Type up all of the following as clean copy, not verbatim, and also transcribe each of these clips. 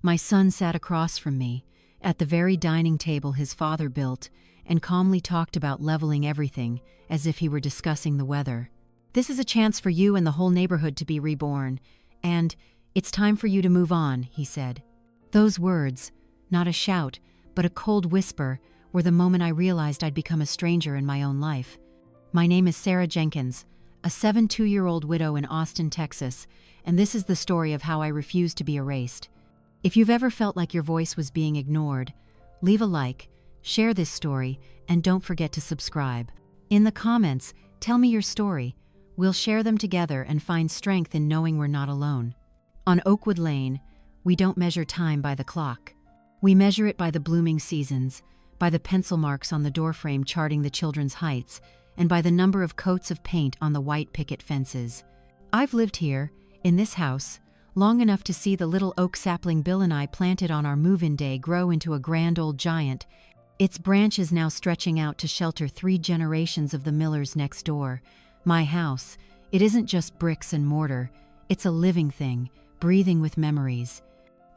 My son sat across from me, at the very dining table his father built, and calmly talked about leveling everything, as if he were discussing the weather. "This is a chance for you and the whole neighborhood to be reborn, and it's time for you to move on," he said. Those words, not a shout, but a cold whisper, were the moment I realized I'd become a stranger in my own life. My name is Sarah Jenkins, a 72-year-old widow in Austin, Texas, and this is the story of how I refused to be erased. If you've ever felt like your voice was being ignored, leave a like, share this story, and don't forget to subscribe. In the comments, tell me your story. We'll share them together and find strength in knowing we're not alone. On Oakwood Lane, we don't measure time by the clock. We measure it by the blooming seasons, by the pencil marks on the doorframe charting the children's heights, and by the number of coats of paint on the white picket fences. I've lived here, in this house, long enough to see the little oak sapling Bill and I planted on our move-in day grow into a grand old giant, its branches now stretching out to shelter 3 generations of the Millers next door. My house, it isn't just bricks and mortar, it's a living thing, breathing with memories.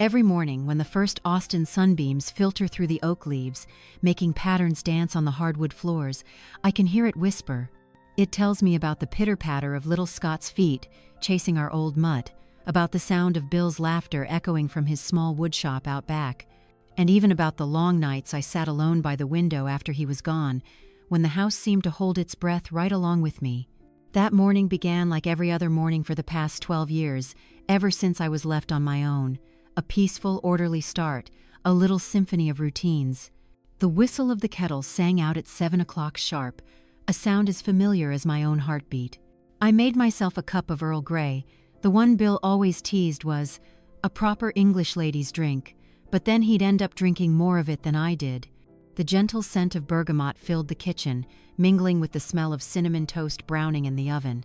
Every morning when the first Austin sunbeams filter through the oak leaves, making patterns dance on the hardwood floors, I can hear it whisper. It tells me about the pitter-patter of little Scott's feet chasing our old mutt, about the sound of Bill's laughter echoing from his small woodshop out back, and even about the long nights I sat alone by the window after he was gone, when the house seemed to hold its breath right along with me. That morning began like every other morning for the past 12 years, ever since I was left on my own. A peaceful, orderly start, a little symphony of routines. The whistle of the kettle sang out at 7 o'clock sharp, a sound as familiar as my own heartbeat. I made myself a cup of Earl Grey. The one Bill always teased was a proper English lady's drink, but then he'd end up drinking more of it than I did. The gentle scent of bergamot filled the kitchen, mingling with the smell of cinnamon toast browning in the oven.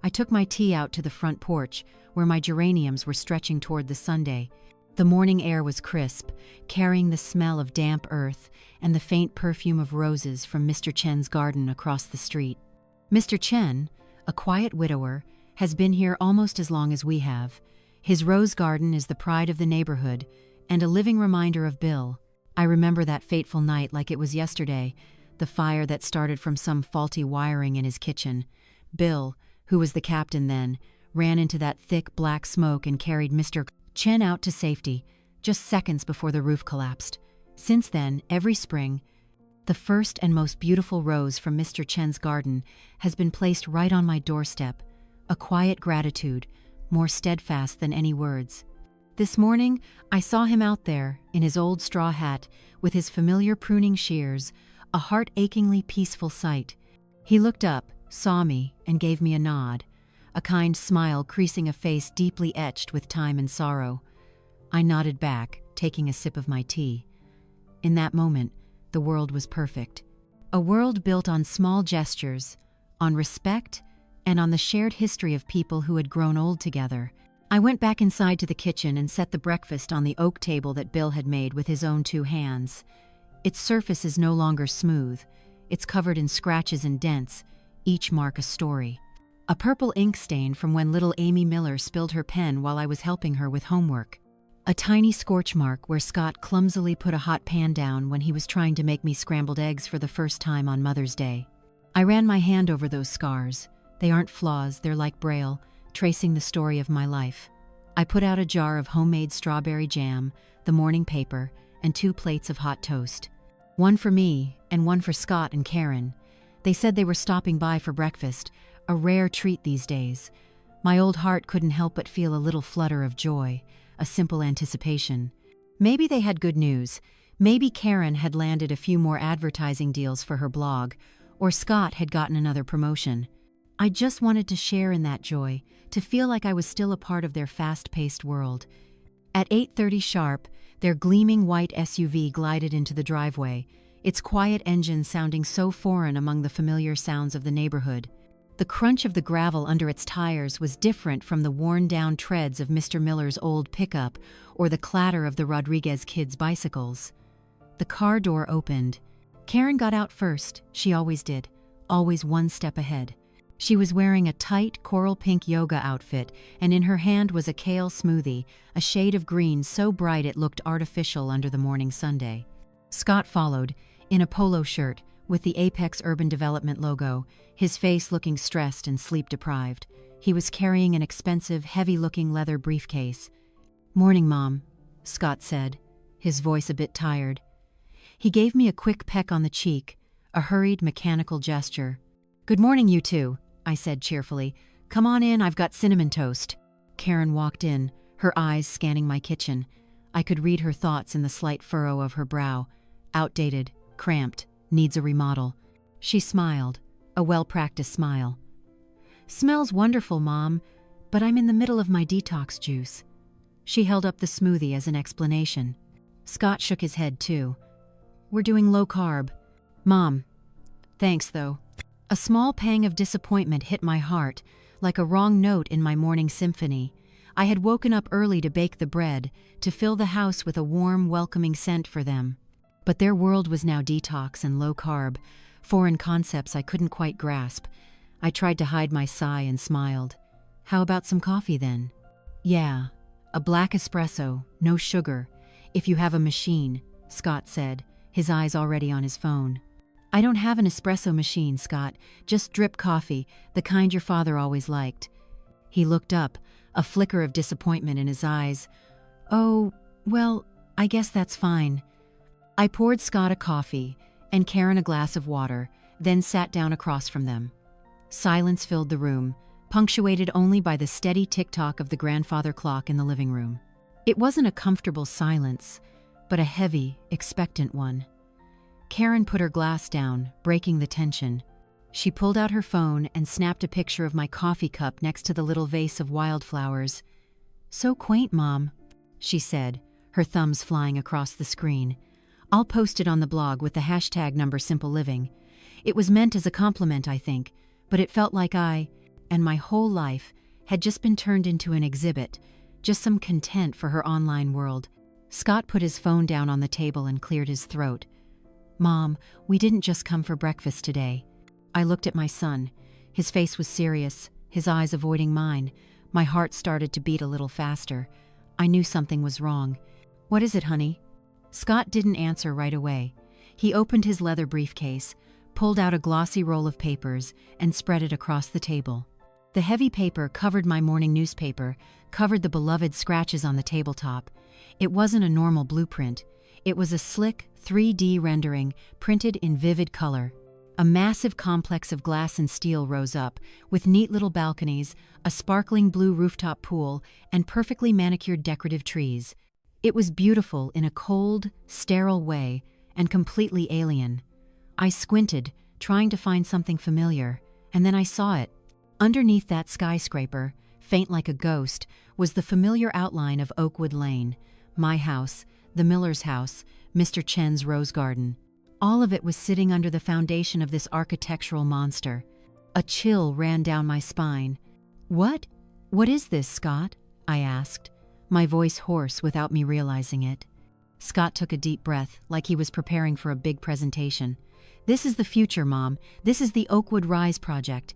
I took my tea out to the front porch, where my geraniums were stretching toward the sundae. The morning air was crisp, carrying the smell of damp earth and the faint perfume of roses from Mr. Chen's garden across the street. Mr. Chen, a quiet widower, has been here almost as long as we have. His rose garden is the pride of the neighborhood and a living reminder of Bill. I remember that fateful night like it was yesterday, the fire that started from some faulty wiring in his kitchen. Bill, who was the captain then, ran into that thick black smoke and carried Mr. Chen out to safety, just seconds before the roof collapsed. Since then, every spring, the first and most beautiful rose from Mr. Chen's garden has been placed right on my doorstep, a quiet gratitude, more steadfast than any words. This morning, I saw him out there, in his old straw hat, with his familiar pruning shears, a heart-achingly peaceful sight. He looked up, saw me, and gave me a nod, a kind smile creasing a face deeply etched with time and sorrow. I nodded back, taking a sip of my tea. In that moment, the world was perfect. A world built on small gestures, on respect, and on the shared history of people who had grown old together. I went back inside to the kitchen and set the breakfast on the oak table that Bill had made with his own 2 hands. Its surface is no longer smooth. It's covered in scratches and dents, each mark a story. A purple ink stain from when little Amy Miller spilled her pen while I was helping her with homework. A tiny scorch mark where Scott clumsily put a hot pan down when he was trying to make me scrambled eggs for the first time on Mother's Day. I ran my hand over those scars. They aren't flaws, they're like Braille, tracing the story of my life. I put out a jar of homemade strawberry jam, the morning paper, and 2 plates of hot toast. One for me, and one for Scott and Karen. They said they were stopping by for breakfast, a rare treat these days. My old heart couldn't help but feel a little flutter of joy, a simple anticipation. Maybe they had good news. Maybe Karen had landed a few more advertising deals for her blog, or Scott had gotten another promotion. I just wanted to share in that joy, to feel like I was still a part of their fast-paced world. At 8:30 sharp, their gleaming white SUV glided into the driveway, its quiet engine sounding so foreign among the familiar sounds of the neighborhood. The crunch of the gravel under its tires was different from the worn-down treads of Mr. Miller's old pickup or the clatter of the Rodriguez kids' bicycles. The car door opened. Karen got out first, she always did, always one step ahead. She was wearing a tight coral pink yoga outfit, and in her hand was a kale smoothie, a shade of green so bright it looked artificial under the morning sundae. Scott followed, in a polo shirt, with the Apex Urban Development logo, his face looking stressed and sleep-deprived. He was carrying an expensive, heavy-looking leather briefcase. "Morning, Mom," Scott said, his voice a bit tired. He gave me a quick peck on the cheek, a hurried, mechanical gesture. "Good morning, you two," I said cheerfully. "Come on in, I've got cinnamon toast." Karen walked in, her eyes scanning my kitchen. I could read her thoughts in the slight furrow of her brow. Outdated, cramped, needs a remodel. She smiled, a well-practiced smile. "Smells wonderful, Mom, but I'm in the middle of my detox juice." She held up the smoothie as an explanation. Scott shook his head too. "We're doing low carb." "Mom, thanks though." A small pang of disappointment hit my heart, like a wrong note in my morning symphony. I had woken up early to bake the bread, to fill the house with a warm, welcoming scent for them. But their world was now detox and low carb, foreign concepts I couldn't quite grasp. I tried to hide my sigh and smiled. "How about some coffee then?" "Yeah, a black espresso, no sugar, if you have a machine," Scott said, his eyes already on his phone. "I don't have an espresso machine, Scott, just drip coffee, the kind your father always liked." He looked up, a flicker of disappointment in his eyes. "Oh, well, I guess that's fine." I poured Scott a coffee and Karen a glass of water, then sat down across from them. Silence filled the room, punctuated only by the steady tick-tock of the grandfather clock in the living room. It wasn't a comfortable silence, but a heavy, expectant one. Karen put her glass down, breaking the tension. She pulled out her phone and snapped a picture of my coffee cup next to the little vase of wildflowers. "So quaint, Mom," she said, her thumbs flying across the screen. "I'll post it on the blog with the hashtag #SimpleLiving. It was meant as a compliment, I think, but it felt like I, and my whole life, had just been turned into an exhibit, just some content for her online world." Scott put his phone down on the table and cleared his throat. "Mom, we didn't just come for breakfast today." I looked at my son. His face was serious, his eyes avoiding mine. My heart started to beat a little faster. I knew something was wrong. "What is it, honey?" Scott didn't answer right away. He opened his leather briefcase, pulled out a glossy roll of papers, and spread it across the table. The heavy paper covered my morning newspaper, covered the beloved scratches on the tabletop. It wasn't a normal blueprint. It was a slick, 3D rendering, printed in vivid color. A massive complex of glass and steel rose up, with neat little balconies, a sparkling blue rooftop pool, and perfectly manicured decorative trees. It was beautiful in a cold, sterile way, and completely alien. I squinted, trying to find something familiar, and then I saw it. Underneath that skyscraper, faint like a ghost, was the familiar outline of Oakwood Lane, my house, the Miller's house, Mr. Chen's rose garden. All of it was sitting under the foundation of this architectural monster. A chill ran down my spine. What is this, Scott?" I asked, my voice hoarse without me realizing it. Scott took a deep breath, like he was preparing for a big presentation. "This is the future, Mom. This is the Oakwood Rise project.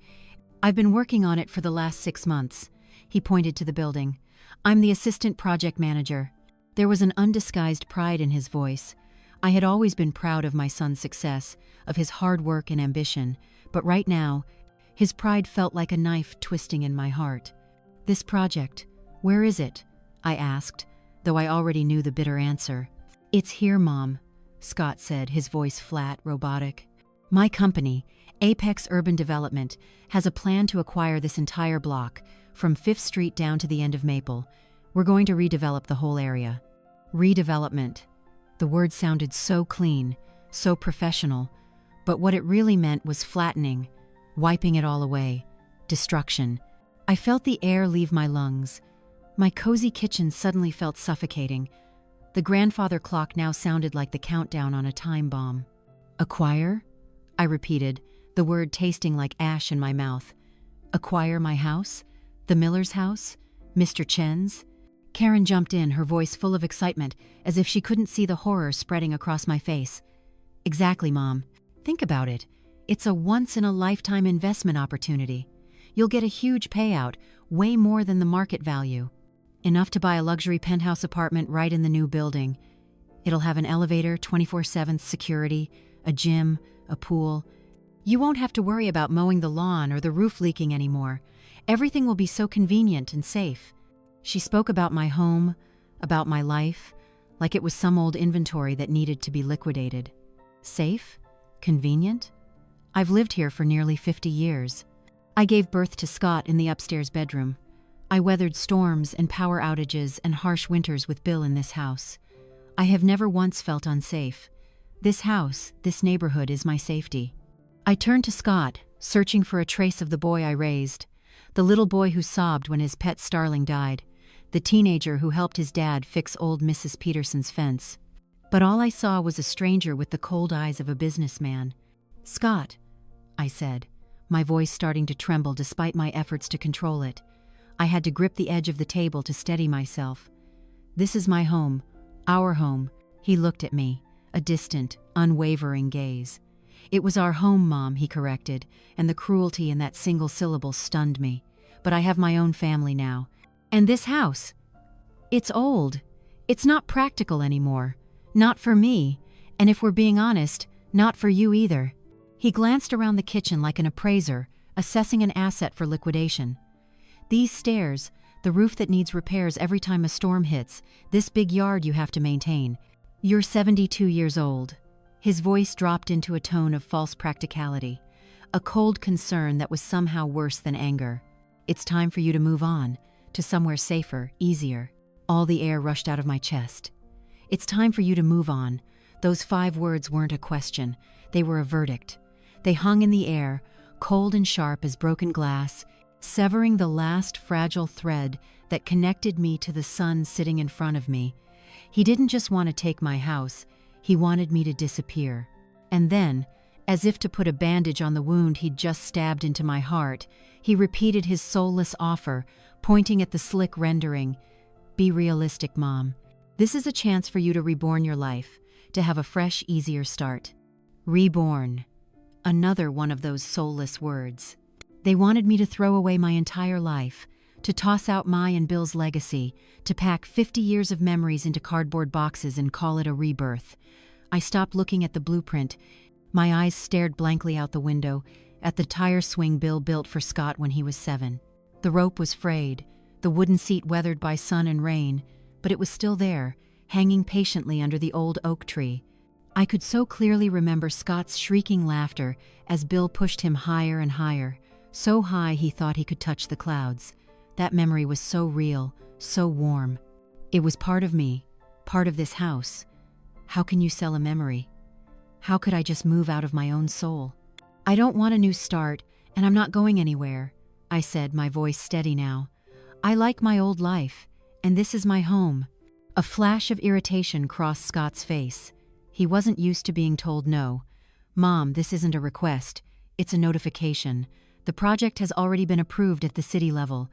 I've been working on it for the last 6 months." He pointed to the building. "I'm the assistant project manager." There was an undisguised pride in his voice. I had always been proud of my son's success, of his hard work and ambition, but right now, his pride felt like a knife twisting in my heart. "This project, where is it?" I asked, though I already knew the bitter answer. "It's here, Mom," Scott said, his voice flat, robotic. "My company, Apex Urban Development, has a plan to acquire this entire block, from 5th Street down to the end of Maple. We're going to redevelop the whole area." Redevelopment. The word sounded so clean, so professional, but what it really meant was flattening, wiping it all away, destruction. I felt the air leave my lungs. My cozy kitchen suddenly felt suffocating. The grandfather clock now sounded like the countdown on a time bomb. "Acquire?" I repeated, the word tasting like ash in my mouth. "Acquire my house? The Miller's house? Mr. Chen's?" Karen jumped in, her voice full of excitement, as if she couldn't see the horror spreading across my face. "Exactly, Mom. Think about it. It's a once-in-a-lifetime investment opportunity. You'll get a huge payout, way more than the market value. Enough to buy a luxury penthouse apartment right in the new building. It'll have an elevator, 24/7 security, a gym, a pool. You won't have to worry about mowing the lawn or the roof leaking anymore. Everything will be so convenient and safe. She spoke about my home, about my life, like it was some old inventory that needed to be liquidated. Safe? Convenient? I've lived here for nearly 50 years. I gave birth to Scott in the upstairs bedroom. I weathered storms and power outages and harsh winters with Bill in this house. I have never once felt unsafe. This house, this neighborhood is my safety. I turned to Scott, searching for a trace of the boy I raised, the little boy who sobbed when his pet starling died, the teenager who helped his dad fix old Mrs. Peterson's fence. But all I saw was a stranger with the cold eyes of a businessman. "Scott," I said, my voice starting to tremble despite my efforts to control it. I had to grip the edge of the table to steady myself. "This is my home, our home." He looked at me, a distant, unwavering gaze. "It was our home, Mom," he corrected, and the cruelty in that single syllable stunned me. "But I have my own family now. And this house, it's old. It's not practical anymore. Not for me, and if we're being honest, not for you either." He glanced around the kitchen like an appraiser, assessing an asset for liquidation. "These stairs, the roof that needs repairs every time a storm hits, this big yard you have to maintain. You're 72 years old." His voice dropped into a tone of false practicality, a cold concern that was somehow worse than anger. "It's time for you to move on, to somewhere safer, easier." All the air rushed out of my chest. "It's time for you to move on." Those 5 words weren't a question, they were a verdict. They hung in the air, cold and sharp as broken glass, severing the last fragile thread that connected me to the son sitting in front of me. He didn't just want to take my house, he wanted me to disappear. And then, as if to put a bandage on the wound he'd just stabbed into my heart, he repeated his soulless offer, pointing at the slick rendering. "Be realistic, Mom. This is a chance for you to reborn your life, to have a fresh, easier start." Reborn. Another one of those soulless words. They wanted me to throw away my entire life, to toss out my and Bill's legacy, to pack 50 years of memories into cardboard boxes and call it a rebirth. I stopped looking at the blueprint. My eyes stared blankly out the window, at the tire swing Bill built for Scott when he was 7. The rope was frayed, the wooden seat weathered by sun and rain, but it was still there, hanging patiently under the old oak tree. I could so clearly remember Scott's shrieking laughter as Bill pushed him higher and higher, so high he thought he could touch the clouds. That memory was so real, so warm. It was part of me, part of this house. How can you sell a memory? How could I just move out of my own soul? "I don't want a new start, and I'm not going anywhere," I said, my voice steady now. "I like my old life, and this is my home." A flash of irritation crossed Scott's face. He wasn't used to being told no. "Mom, this isn't a request. It's a notification. The project has already been approved at the city level.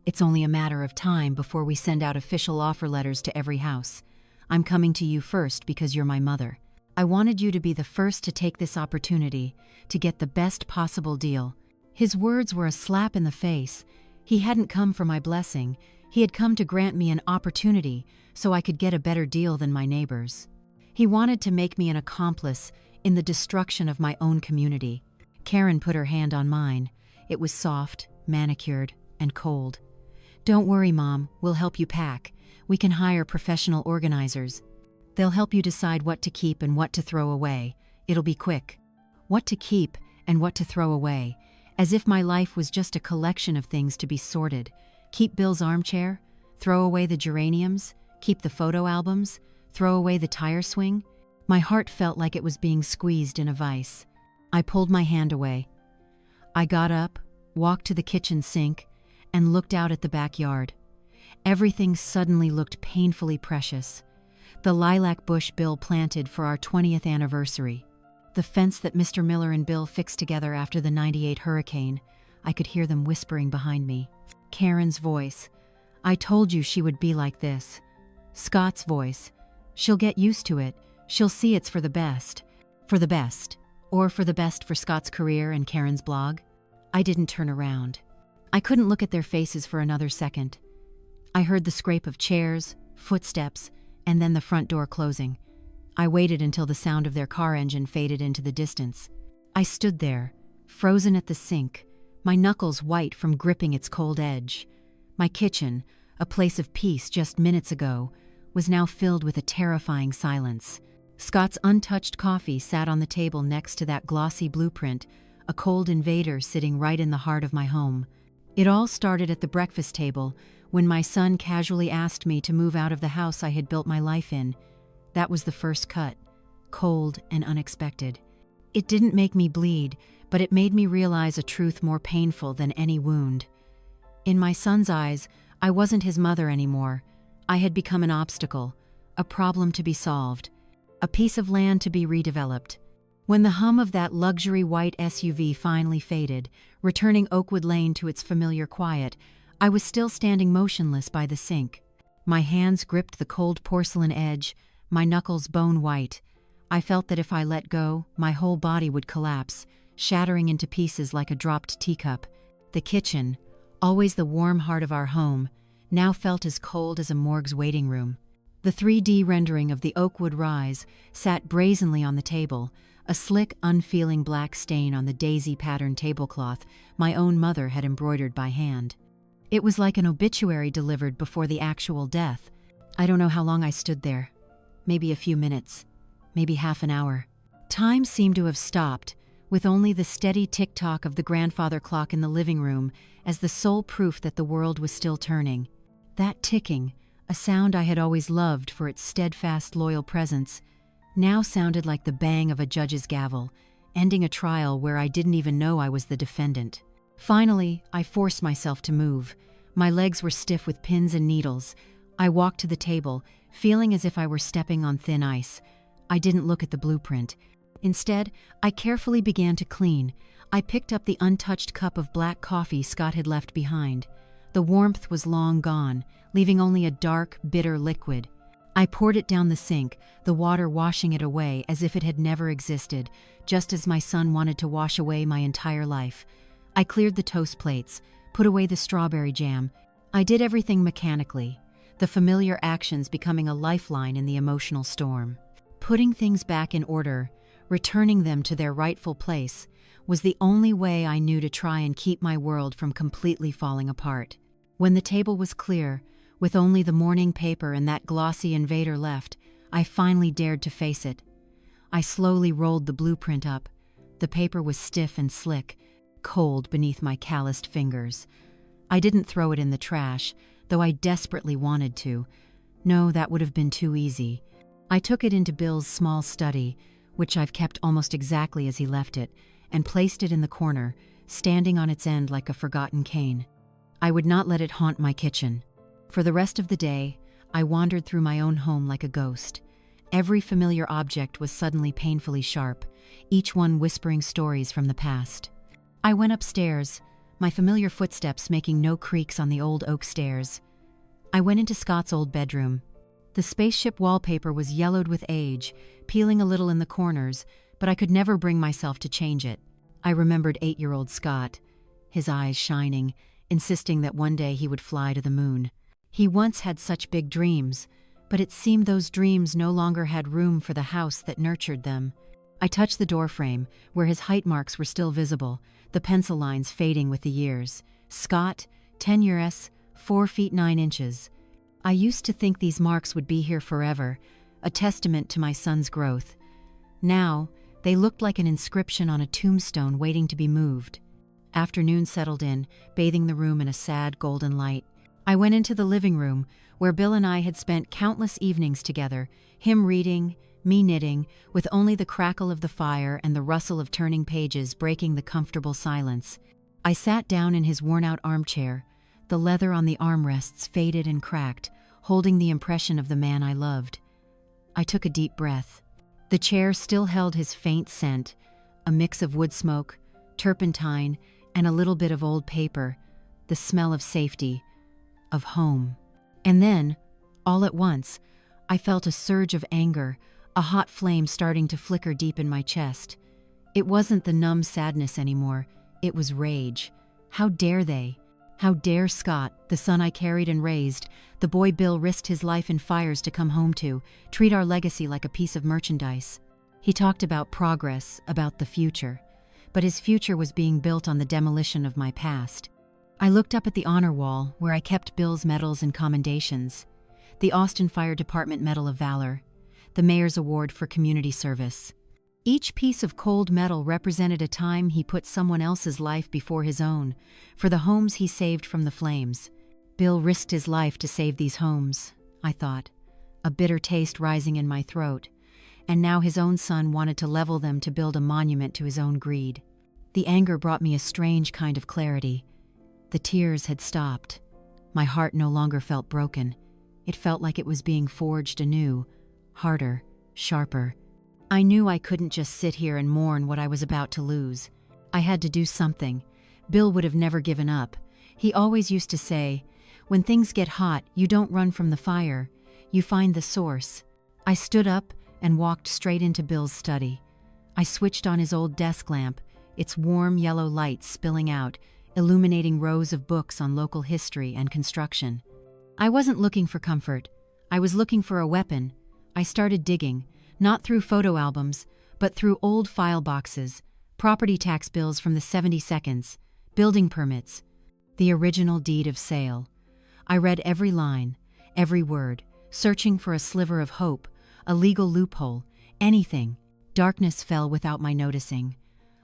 It's only a matter of time before we send out official offer letters to every house. I'm coming to you first because you're my mother. I wanted you to be the first to take this opportunity, to get the best possible deal." His words were a slap in the face. He hadn't come for my blessing. He had come to grant me an opportunity so I could get a better deal than my neighbors. He wanted to make me an accomplice in the destruction of my own community. Karen put her hand on mine. It was soft, manicured, and cold. "Don't worry, Mom. We'll help you pack. We can hire professional organizers. They'll help you decide what to keep and what to throw away. It'll be quick." What to keep and what to throw away, as if my life was just a collection of things to be sorted. Keep Bill's armchair, throw away the geraniums, keep the photo albums, throw away the tire swing. My heart felt like it was being squeezed in a vice. I pulled my hand away. I got up, walked to the kitchen sink, and looked out at the backyard. Everything suddenly looked painfully precious. The lilac bush Bill planted for our 20th anniversary. The fence that Mr. Miller and Bill fixed together after the '98 hurricane. I could hear them whispering behind me. Karen's voice. "I told you she would be like this." Scott's voice. "She'll get used to it. She'll see it's for the best." For the best. Or for the best for Scott's career and Karen's blog? I didn't turn around. I couldn't look at their faces for another second. I heard the scrape of chairs, footsteps, and then the front door closing. I waited until the sound of their car engine faded into the distance. I stood there, frozen at the sink, my knuckles white from gripping its cold edge. My kitchen, a place of peace just minutes ago, was now filled with a terrifying silence. Scott's untouched coffee sat on the table next to that glossy blueprint, a cold invader sitting right in the heart of my home. It all started at the breakfast table, when my son casually asked me to move out of the house I had built my life in. That was the first cut, cold and unexpected. It didn't make me bleed, but it made me realize a truth more painful than any wound. In my son's eyes, I wasn't his mother anymore. I had become an obstacle, a problem to be solved, a piece of land to be redeveloped. When the hum of that luxury white SUV finally faded, returning Oakwood Lane to its familiar quiet, I was still standing motionless by the sink. My hands gripped the cold porcelain edge, my knuckles bone white. I felt that if I let go, my whole body would collapse, shattering into pieces like a dropped teacup. The kitchen, always the warm heart of our home, now felt as cold as a morgue's waiting room. The 3D rendering of the Oakwood Rise sat brazenly on the table, a slick, unfeeling black stain on the daisy-patterned tablecloth my own mother had embroidered by hand. It was like an obituary delivered before the actual death. I don't know how long I stood there. Maybe a few minutes. Maybe half an hour. Time seemed to have stopped, with only the steady tick-tock of the grandfather clock in the living room as the sole proof that the world was still turning. That ticking, a sound I had always loved for its steadfast, loyal presence, now sounded like the bang of a judge's gavel, ending a trial where I didn't even know I was the defendant. Finally, I forced myself to move. My legs were stiff with pins and needles. I walked to the table, feeling as if I were stepping on thin ice. I didn't look at the blueprint. Instead, I carefully began to clean. I picked up the untouched cup of black coffee Scott had left behind. The warmth was long gone, leaving only a dark, bitter liquid. I poured it down the sink, the water washing it away as if it had never existed, just as my son wanted to wash away my entire life. I cleared the toast plates, put away the strawberry jam. I did everything mechanically, the familiar actions becoming a lifeline in the emotional storm. Putting things back in order, returning them to their rightful place, was the only way I knew to try and keep my world from completely falling apart. When the table was clear, with only the morning paper and that glossy invader left, I finally dared to face it. I slowly rolled the blueprint up. The paper was stiff and slick, cold beneath my calloused fingers. I didn't throw it in the trash, though I desperately wanted to. No, that would have been too easy. I took it into Bill's small study, which I've kept almost exactly as he left it, and placed it in the corner, standing on its end like a forgotten cane. I would not let it haunt my kitchen. For the rest of the day, I wandered through my own home like a ghost. Every familiar object was suddenly painfully sharp, each one whispering stories from the past. I went upstairs, my familiar footsteps making no creaks on the old oak stairs. I went into Scott's old bedroom. The spaceship wallpaper was yellowed with age, peeling a little in the corners, but I could never bring myself to change it. I remembered 8-year-old Scott, his eyes shining, insisting that one day he would fly to the moon. He once had such big dreams, but it seemed those dreams no longer had room for the house that nurtured them. I touched the doorframe, where his height marks were still visible, the pencil lines fading with the years. Scott, 10 years, 4 feet 9 inches. I used to think these marks would be here forever, a testament to my son's growth. Now, they looked like an inscription on a tombstone waiting to be moved. Afternoon settled in, bathing the room in a sad golden light. I went into the living room, where Bill and I had spent countless evenings together, him reading, me knitting, with only the crackle of the fire and the rustle of turning pages breaking the comfortable silence. I sat down in his worn-out armchair, the leather on the armrests faded and cracked, holding the impression of the man I loved. I took a deep breath. The chair still held his faint scent, a mix of wood smoke, turpentine, and a little bit of old paper, the smell of safety, of home. And then, all at once, I felt a surge of anger, a hot flame starting to flicker deep in my chest. It wasn't the numb sadness anymore, it was rage. How dare they? How dare Scott, the son I carried and raised, the boy Bill risked his life in fires to come home to, treat our legacy like a piece of merchandise? He talked about progress, about the future. But his future was being built on the demolition of my past. I looked up at the honor wall, where I kept Bill's medals and commendations. The Austin Fire Department Medal of Valor, the Mayor's Award for Community Service. Each piece of cold metal represented a time he put someone else's life before his own, for the homes he saved from the flames. Bill risked his life to save these homes, I thought, a bitter taste rising in my throat, and now his own son wanted to level them to build a monument to his own greed. The anger brought me a strange kind of clarity. The tears had stopped. My heart no longer felt broken. It felt like it was being forged anew, harder, sharper. I knew I couldn't just sit here and mourn what I was about to lose. I had to do something. Bill would have never given up. He always used to say, "When things get hot, you don't run from the fire. You find the source." I stood up and walked straight into Bill's study. I switched on his old desk lamp, its warm yellow light spilling out, illuminating rows of books on local history and construction. I wasn't looking for comfort. I was looking for a weapon. I started digging. Not through photo albums, but through old file boxes, property tax bills from the 72nds, building permits, the original deed of sale. I read every line, every word, searching for a sliver of hope, a legal loophole, anything. Darkness fell without my noticing.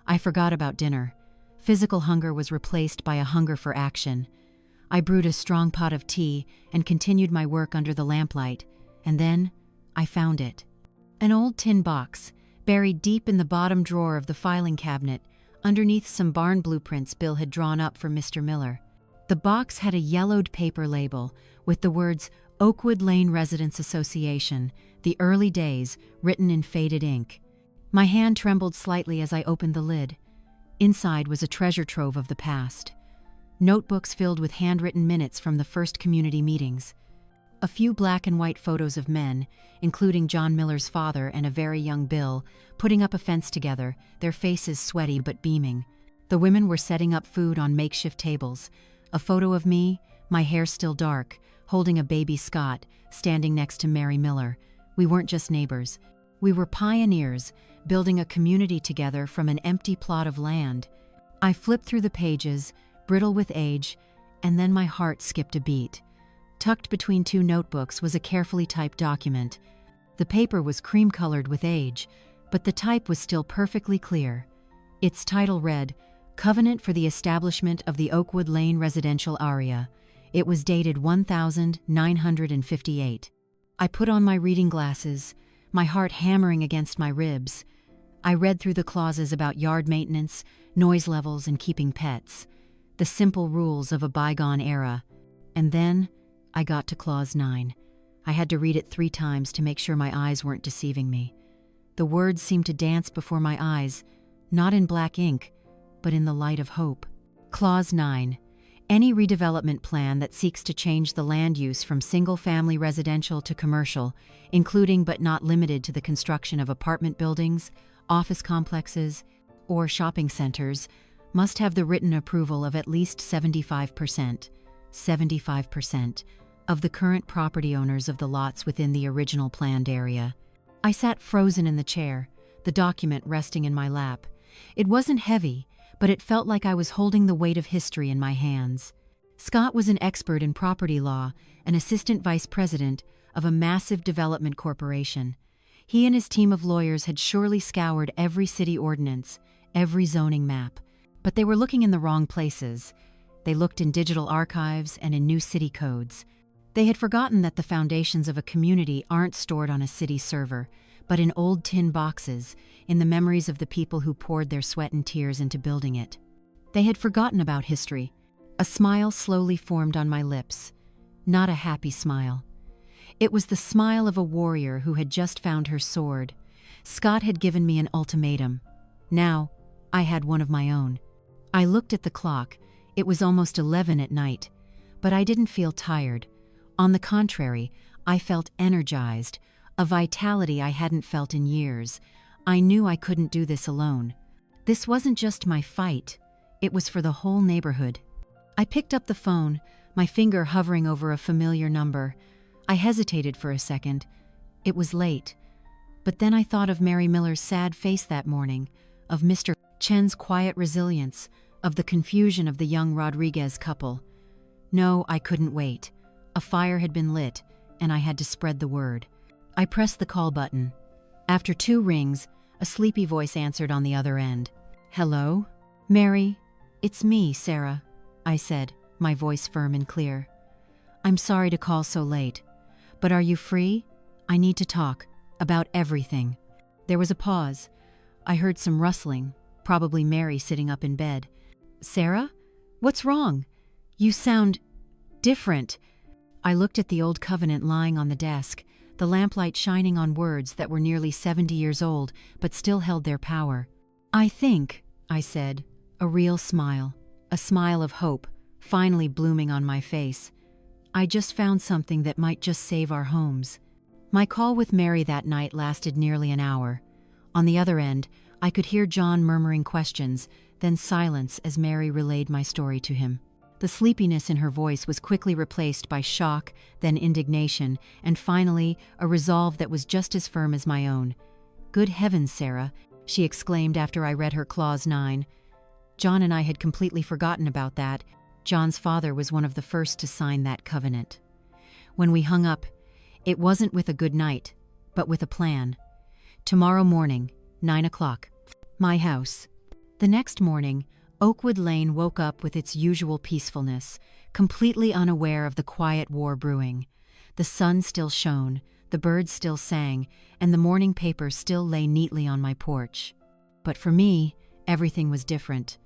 I forgot about dinner. Physical hunger was replaced by a hunger for action. I brewed a strong pot of tea and continued my work under the lamplight, and then I found it. An old tin box, buried deep in the bottom drawer of the filing cabinet, underneath some barn blueprints Bill had drawn up for Mr. Miller. The box had a yellowed paper label with the words Oakwood Lane Residents Association, the early days, written in faded ink. My hand trembled slightly as I opened the lid. Inside was a treasure trove of the past. Notebooks filled with handwritten minutes from the first community meetings. A few black and white photos of men, including John Miller's father and a very young Bill, putting up a fence together, their faces sweaty but beaming. The women were setting up food on makeshift tables. A photo of me, my hair still dark, holding a baby Scott, standing next to Mary Miller. We weren't just neighbors. We were pioneers, building a community together from an empty plot of land. I flipped through the pages, brittle with age, and then my heart skipped a beat. Tucked between two notebooks was a carefully typed document. The paper was cream-colored with age, but the type was still perfectly clear. Its title read, Covenant for the Establishment of the Oakwood Lane Residential Area. It was dated 1958. I put on my reading glasses, my heart hammering against my ribs. I read through the clauses about yard maintenance, noise levels, and keeping pets. The simple rules of a bygone era. And then I got to Clause 9. I had to read it 3 times to make sure my eyes weren't deceiving me. The words seemed to dance before my eyes, not in black ink, but in the light of hope. Clause 9. Any redevelopment plan that seeks to change the land use from single-family residential to commercial, including but not limited to the construction of apartment buildings, office complexes, or shopping centers, must have the written approval of at least 75%. 75% of the current property owners of the lots within the original planned area. I sat frozen in the chair, the document resting in my lap. It wasn't heavy, but it felt like I was holding the weight of history in my hands. Scott was an expert in property law, an assistant vice president of a massive development corporation. He and his team of lawyers had surely scoured every city ordinance, every zoning map. But they were looking in the wrong places. They looked in digital archives and in new city codes. They had forgotten that the foundations of a community aren't stored on a city server, but in old tin boxes, in the memories of the people who poured their sweat and tears into building it. They had forgotten about history. A smile slowly formed on my lips. Not a happy smile. It was the smile of a warrior who had just found her sword. Scott had given me an ultimatum. Now, I had one of my own. I looked at the clock. It was almost 11 at night. But I didn't feel tired. On the contrary, I felt energized, a vitality I hadn't felt in years. I knew I couldn't do this alone. This wasn't just my fight, it was for the whole neighborhood. I picked up the phone, my finger hovering over a familiar number. I hesitated for a second. It was late. But then I thought of Mary Miller's sad face that morning, of Mr. Chen's quiet resilience, of the confusion of the young Rodriguez couple. No, I couldn't wait. A fire had been lit, and I had to spread the word. I pressed the call button. After 2 rings, a sleepy voice answered on the other end. "Hello? Mary, it's me, Sarah," I said, my voice firm and clear. "I'm sorry to call so late, but are you free? I need to talk about everything." There was a pause. I heard some rustling, probably Mary sitting up in bed. "Sarah? What's wrong? You sound different." I looked at the old covenant lying on the desk, the lamplight shining on words that were nearly 70 years old but still held their power. "I think," I said, a real smile, a smile of hope, finally blooming on my face. "I just found something that might just save our homes." My call with Mary that night lasted nearly an hour. On the other end, I could hear John murmuring questions, then silence as Mary relayed my story to him. The sleepiness in her voice was quickly replaced by shock, then indignation, and finally, a resolve that was just as firm as my own. "Good heavens, Sarah," she exclaimed after I read her Clause 9. John and I had completely forgotten about that. John's father was one of the first to sign that covenant. When we hung up, it wasn't with a good night, but with a plan. Tomorrow morning, 9 o'clock. My house. The next morning, Oakwood Lane woke up with its usual peacefulness, completely unaware of the quiet war brewing. The sun still shone, the birds still sang, and the morning paper still lay neatly on my porch. But for me, everything was different.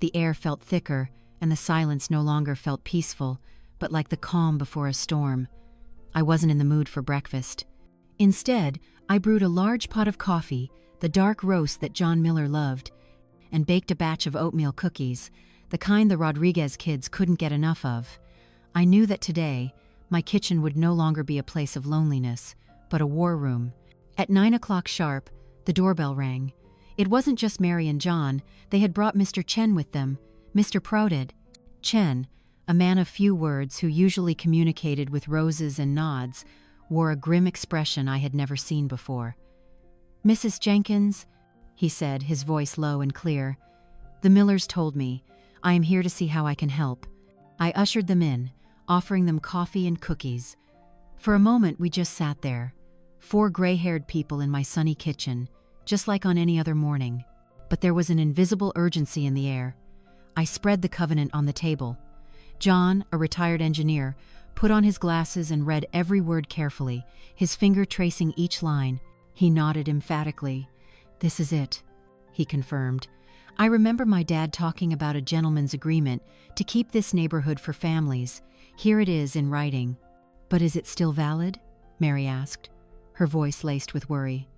The air felt thicker, and the silence no longer felt peaceful, but like the calm before a storm. I wasn't in the mood for breakfast. Instead, I brewed a large pot of coffee, the dark roast that John Miller loved, and baked a batch of oatmeal cookies, the kind the Rodriguez kids couldn't get enough of. I knew that today, my kitchen would no longer be a place of loneliness, but a war room. At 9 o'clock sharp, the doorbell rang. It wasn't just Mary and John, they had brought Mr. Chen with them, Mr. Prouted. Chen, a man of few words who usually communicated with roses and nods, wore a grim expression I had never seen before. "Mrs. Jenkins," he said, his voice low and clear. "The Millers told me. I am here to see how I can help." I ushered them in, offering them coffee and cookies. For a moment we just sat there, 4 gray-haired people in my sunny kitchen, just like on any other morning. But there was an invisible urgency in the air. I spread the covenant on the table. John, a retired engineer, put on his glasses and read every word carefully, his finger tracing each line. He nodded emphatically. "This is it," he confirmed. "I remember my dad talking about a gentleman's agreement to keep this neighborhood for families. Here it is in writing." "But is it still valid?" Mary asked, her voice laced with worry.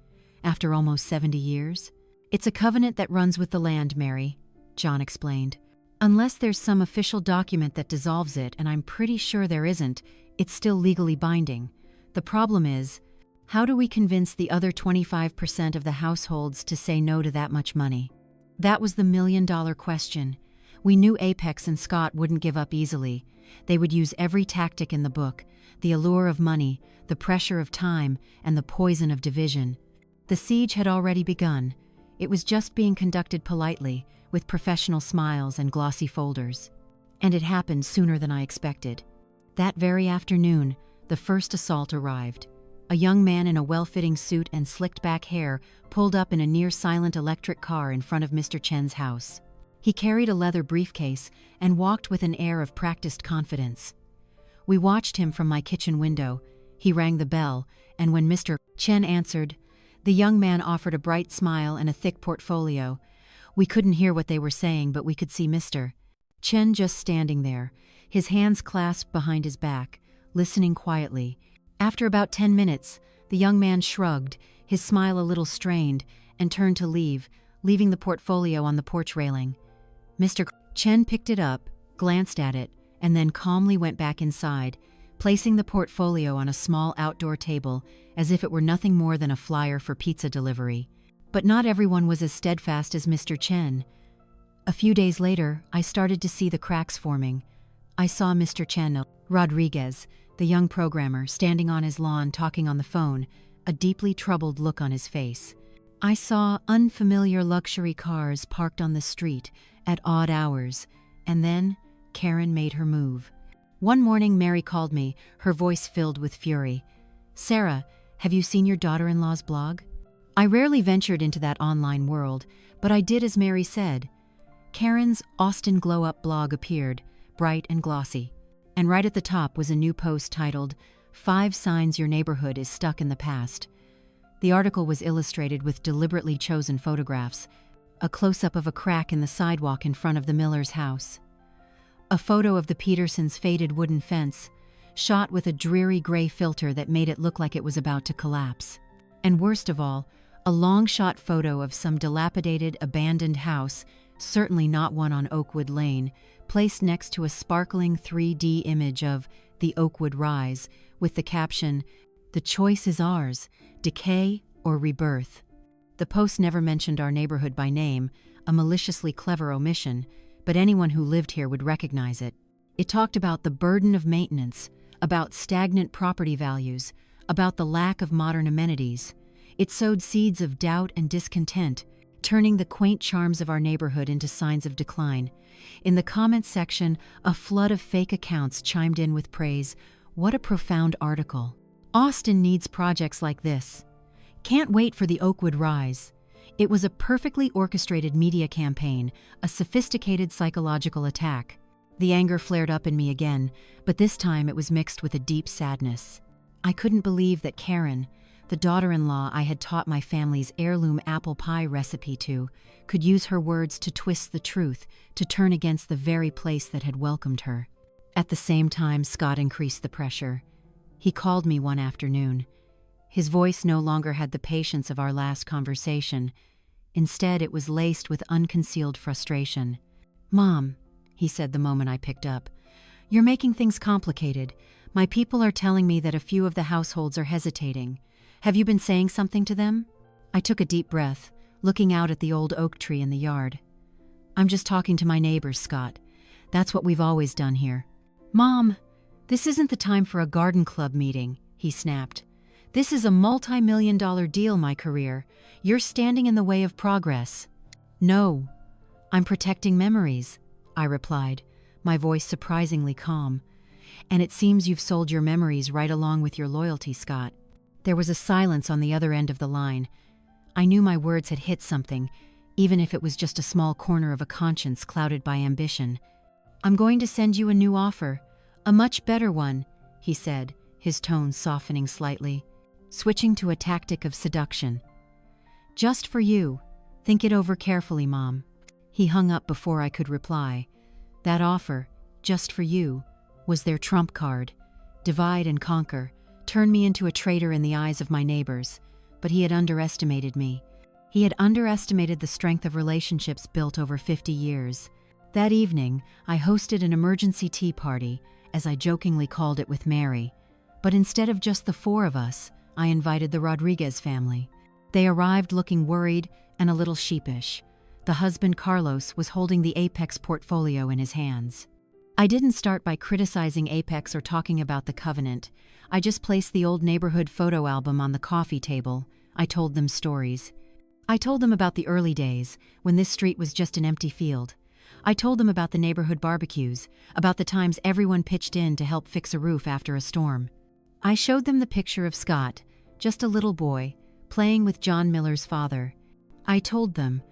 "After almost 70 years? It's a covenant that runs with the land, Mary," John explained. "Unless there's some official document that dissolves it, and I'm pretty sure there isn't, it's still legally binding. The problem is, how do we convince the other 25% of the households to say no to that much money?" That was the million-dollar question. We knew Apex and Scott wouldn't give up easily. They would use every tactic in the book, the allure of money, the pressure of time, and the poison of division. The siege had already begun. It was just being conducted politely, with professional smiles and glossy folders. And it happened sooner than I expected. That very afternoon, the first assault arrived. A young man in a well-fitting suit and slicked-back hair pulled up in a near-silent electric car in front of Mr. Chen's house. He carried a leather briefcase and walked with an air of practiced confidence. We watched him from my kitchen window. He rang the bell, and when Mr. Chen answered, the young man offered a bright smile and a thick portfolio. We couldn't hear what they were saying, but we could see Mr. Chen just standing there, his hands clasped behind his back, listening quietly. After about 10 minutes, the young man shrugged, his smile a little strained, and turned to leave, leaving the portfolio on the porch railing. Mr. Chen picked it up, glanced at it, and then calmly went back inside, placing the portfolio on a small outdoor table as if it were nothing more than a flyer for pizza delivery. But not everyone was as steadfast as Mr. Chen. A few days later, I started to see the cracks forming. I saw Mr. Chen Rodriguez, the young programmer, standing on his lawn talking on the phone, a deeply troubled look on his face. I saw unfamiliar luxury cars parked on the street at odd hours, and then Karen made her move. One morning, Mary called me, her voice filled with fury. "Sarah, have you seen your daughter-in-law's blog?" I rarely ventured into that online world, but I did as Mary said. Karen's Austin Glow Up blog appeared, bright and glossy. And right at the top was a new post titled, "5 Signs Your Neighborhood is Stuck in the Past." The article was illustrated with deliberately chosen photographs, a close-up of a crack in the sidewalk in front of the Miller's house, a photo of the Petersons' faded wooden fence, shot with a dreary gray filter that made it look like it was about to collapse. And worst of all, a long-shot photo of some dilapidated, abandoned house, certainly not one on Oakwood Lane, placed next to a sparkling 3D image of the Oakwood Rise, with the caption, "The choice is ours, decay or rebirth." The post never mentioned our neighborhood by name, a maliciously clever omission, but anyone who lived here would recognize it. It talked about the burden of maintenance, about stagnant property values, about the lack of modern amenities. It sowed seeds of doubt and discontent, turning the quaint charms of our neighborhood into signs of decline. In the comments section, a flood of fake accounts chimed in with praise. "What a profound article. Austin needs projects like this. Can't wait for the Oakwood Rise." It was a perfectly orchestrated media campaign, a sophisticated psychological attack. The anger flared up in me again, but this time it was mixed with a deep sadness. I couldn't believe that Karen, the daughter-in-law I had taught my family's heirloom apple pie recipe to, could use her words to twist the truth, to turn against the very place that had welcomed her. At the same time, Scott increased the pressure. He called me one afternoon. His voice no longer had the patience of our last conversation. Instead, it was laced with unconcealed frustration. "Mom," he said the moment I picked up, "you're making things complicated. My people are telling me that a few of the households are hesitating. Have you been saying something to them?" I took a deep breath, looking out at the old oak tree in the yard. "I'm just talking to my neighbors, Scott. That's what we've always done here." "Mom, this isn't the time for a garden club meeting," he snapped. "This is a multi-million-dollar deal, my career. You're standing in the way of progress." "No, I'm protecting memories," I replied, my voice surprisingly calm. "And it seems you've sold your memories right along with your loyalty, Scott." There was a silence on the other end of the line. I knew my words had hit something, even if it was just a small corner of a conscience clouded by ambition. "I'm going to send you a new offer, a much better one," he said, his tone softening slightly, switching to a tactic of seduction. "Just for you. Think it over carefully, Mom." He hung up before I could reply. That offer, just for you, was their trump card. Divide and conquer. Turn me into a traitor in the eyes of my neighbors. But he had underestimated me. He had underestimated the strength of relationships built over 50 years. That evening, I hosted an emergency tea party, as I jokingly called it, with Mary. But instead of just the 4 of us, I invited the Rodriguez family. They arrived looking worried and a little sheepish. The husband, Carlos, was holding the Apex portfolio in his hands. I didn't start by criticizing Apex or talking about the covenant. I just placed the old neighborhood photo album on the coffee table. I told them stories. I told them about the early days, when this street was just an empty field. I told them about the neighborhood barbecues, about the times everyone pitched in to help fix a roof after a storm. I showed them the picture of Scott, just a little boy, playing with John Miller's father. I told them,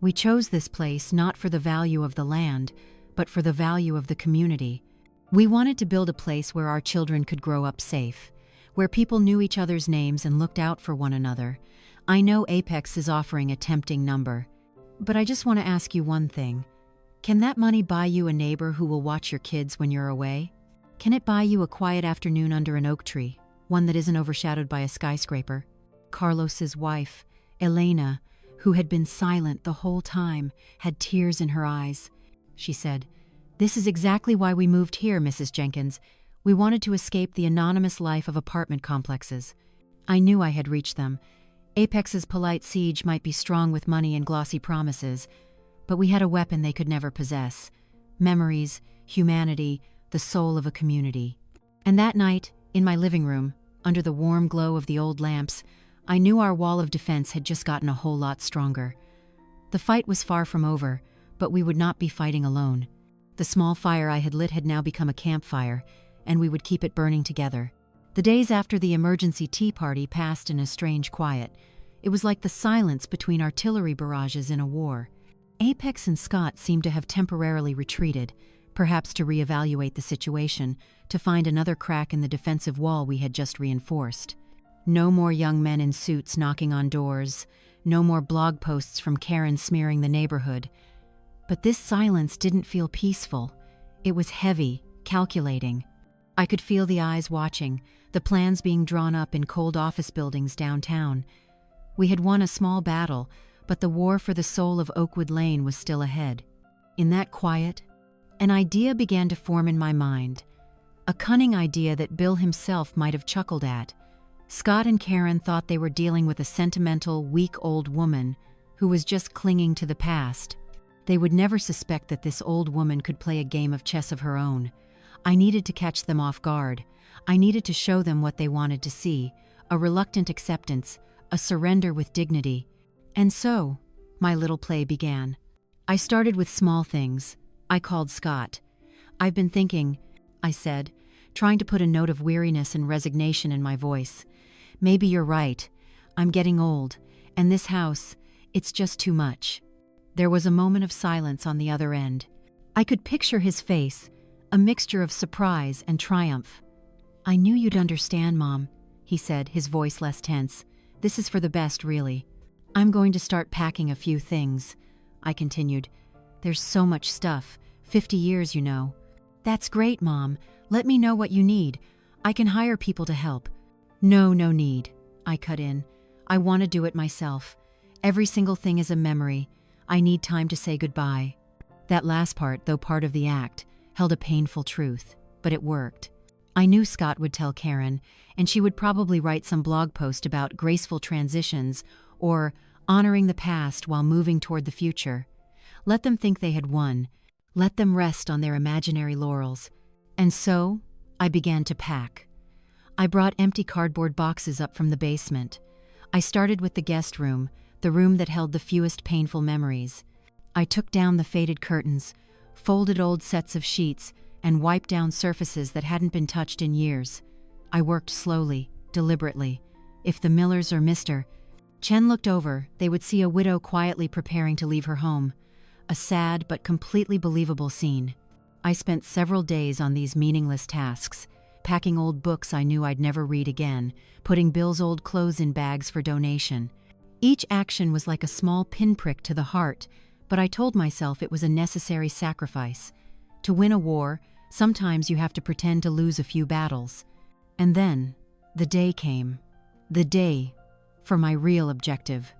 we chose this place not for the value of the land, but for the value of the community. We wanted to build a place where our children could grow up safe, where people knew each other's names and looked out for one another. I know Apex is offering a tempting number, but I just want to ask you one thing. Can that money buy you a neighbor who will watch your kids when you're away? Can it buy you a quiet afternoon under an oak tree, one that isn't overshadowed by a skyscraper? Carlos's wife, Elena, who had been silent the whole time, had tears in her eyes. She said, "This is exactly why we moved here, Mrs. Jenkins. We wanted to escape the anonymous life of apartment complexes." I knew I had reached them. Apex's polite siege might be strong with money and glossy promises, but we had a weapon they could never possess: memories, humanity, the soul of a community. And that night, in my living room, under the warm glow of the old lamps, I knew our wall of defense had just gotten a whole lot stronger. The fight was far from over, but we would not be fighting alone. The small fire I had lit had now become a campfire, and we would keep it burning together. The days after the emergency tea party passed in a strange quiet. It was like the silence between artillery barrages in a war. Apex and Scott seemed to have temporarily retreated, perhaps to reevaluate the situation, to find another crack in the defensive wall we had just reinforced. No more young men in suits knocking on doors, no more blog posts from Karen smearing the neighborhood. But this silence didn't feel peaceful. It was heavy, calculating. I could feel the eyes watching, the plans being drawn up in cold office buildings downtown. We had won a small battle, but the war for the soul of Oakwood Lane was still ahead. In that quiet, an idea began to form in my mind. A cunning idea that Bill himself might have chuckled at. Scott and Karen thought they were dealing with a sentimental, weak old woman who was just clinging to the past. They would never suspect that this old woman could play a game of chess of her own. I needed to catch them off guard. I needed to show them what they wanted to see, a reluctant acceptance, a surrender with dignity. And so, my little play began. I started with small things. I called Scott. "I've been thinking," I said, trying to put a note of weariness and resignation in my voice. "Maybe you're right. I'm getting old, and this house, it's just too much." There was a moment of silence on the other end. I could picture his face, a mixture of surprise and triumph. "I knew you'd understand, Mom," he said, his voice less tense. "This is for the best, really. I'm going to start packing a few things," I continued. "There's so much stuff. 50 years, you know." "That's great, Mom. Let me know what you need. I can hire people to help." No need," I cut in. "I want to do it myself. Every single thing is a memory. I need time to say goodbye." That last part, though part of the act, held a painful truth, but it worked. I knew Scott would tell Karen, and she would probably write some blog post about graceful transitions or honoring the past while moving toward the future. Let them think they had won. Let them rest on their imaginary laurels. And so, I began to pack. I brought empty cardboard boxes up from the basement. I started with the guest room, the room that held the fewest painful memories. I took down the faded curtains, folded old sets of sheets, and wiped down surfaces that hadn't been touched in years. I worked slowly, deliberately. If the Millers or Mr. Chen looked over, they would see a widow quietly preparing to leave her home. A sad but completely believable scene. I spent several days on these meaningless tasks, packing old books I knew I'd never read again, putting Bill's old clothes in bags for donation. Each action was like a small pinprick to the heart, but I told myself it was a necessary sacrifice. To win a war, sometimes you have to pretend to lose a few battles. And then, the day came. The day for my real objective.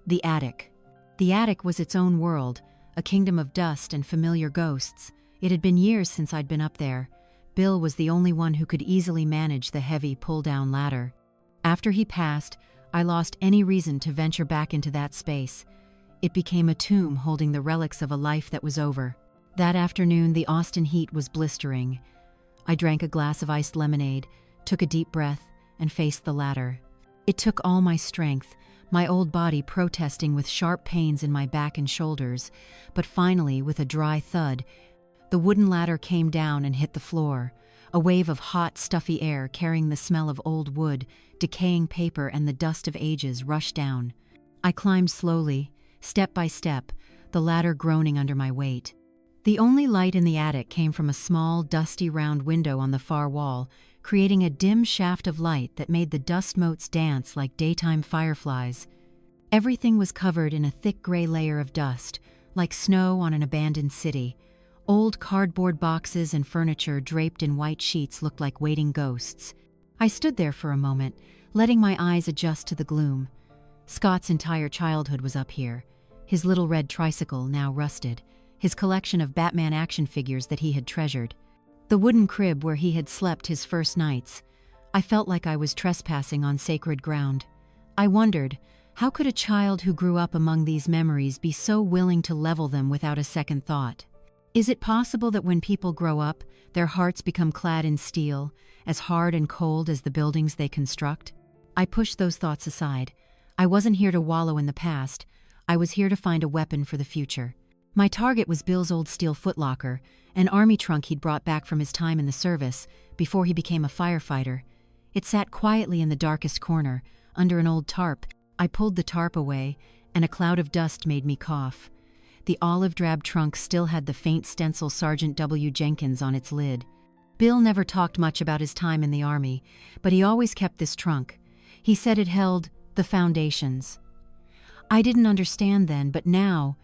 The attic. The attic was its own world, a kingdom of dust and familiar ghosts. It had been years since I'd been up there. Bill was the only one who could easily manage the heavy pull-down ladder. After he passed, I lost any reason to venture back into that space. It became a tomb holding the relics of a life that was over. That afternoon, the Austin heat was blistering. I drank a glass of iced lemonade, took a deep breath, and faced the ladder. It took all my strength, my old body protesting with sharp pains in my back and shoulders, but finally, with a dry thud, the wooden ladder came down and hit the floor. A wave of hot, stuffy air carrying the smell of old wood, decaying paper, and the dust of ages rushed down. I climbed slowly, step by step, the ladder groaning under my weight. The only light in the attic came from a small, dusty round window on the far wall, creating a dim shaft of light that made the dust motes dance like daytime fireflies. Everything was covered in a thick gray layer of dust, like snow on an abandoned city. Old cardboard boxes and furniture draped in white sheets looked like waiting ghosts. I stood there for a moment, letting my eyes adjust to the gloom. Scott's entire childhood was up here. His little red tricycle, now rusted. His collection of Batman action figures that he had treasured. The wooden crib where he had slept his first nights. I felt like I was trespassing on sacred ground. I wondered, how could a child who grew up among these memories be so willing to level them without a second thought? Is it possible that when people grow up, their hearts become clad in steel, as hard and cold as the buildings they construct? I pushed those thoughts aside. I wasn't here to wallow in the past. I was here to find a weapon for the future. My target was Bill's old steel footlocker, an army trunk he'd brought back from his time in the service before he became a firefighter. It sat quietly in the darkest corner, under an old tarp. I pulled the tarp away, and a cloud of dust made me cough. The olive-drab trunk still had the faint stencil Sergeant W. Jenkins on its lid. Bill never talked much about his time in the Army, but he always kept this trunk. He said it held the foundations. I didn't understand then, but now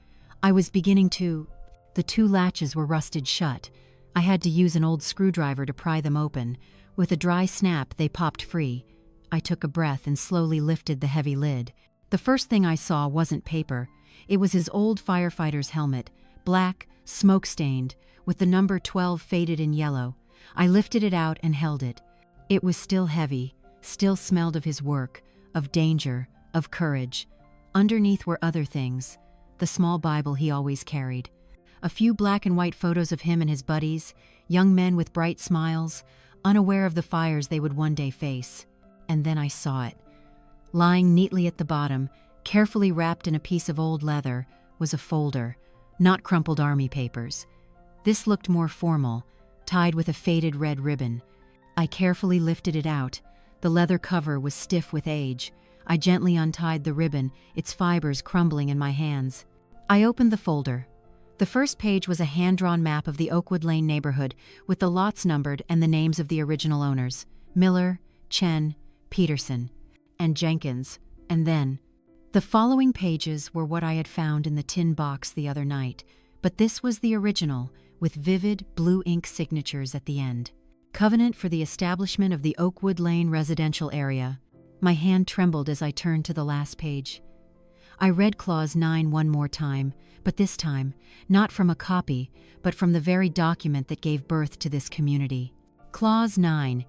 I was beginning to. The two latches were rusted shut. I had to use an old screwdriver to pry them open. With a dry snap, they popped free. I took a breath and slowly lifted the heavy lid. The first thing I saw wasn't paper. It was his old firefighter's helmet, black, smoke-stained, with the number 12 faded in yellow. I lifted it out and held it. It was still heavy, still smelled of his work, of danger, of courage. Underneath were other things. The small Bible he always carried. A few black and white photos of him and his buddies, young men with bright smiles, unaware of the fires they would one day face. And then I saw it. Lying neatly at the bottom, carefully wrapped in a piece of old leather, was a folder, not crumpled army papers. This looked more formal, tied with a faded red ribbon. I carefully lifted it out. The leather cover was stiff with age. I gently untied the ribbon, its fibers crumbling in my hands. I opened the folder. The first page was a hand-drawn map of the Oakwood Lane neighborhood, with the lots numbered and the names of the original owners: Miller, Chen, Peterson, and Jenkins. And then, the following pages were what I had found in the tin box the other night, but this was the original, with vivid blue ink signatures at the end. Covenant for the establishment of the Oakwood Lane residential area. My hand trembled as I turned to the last page. I read Clause 9 one more time, but this time, not from a copy, but from the very document that gave birth to this community. Clause 9.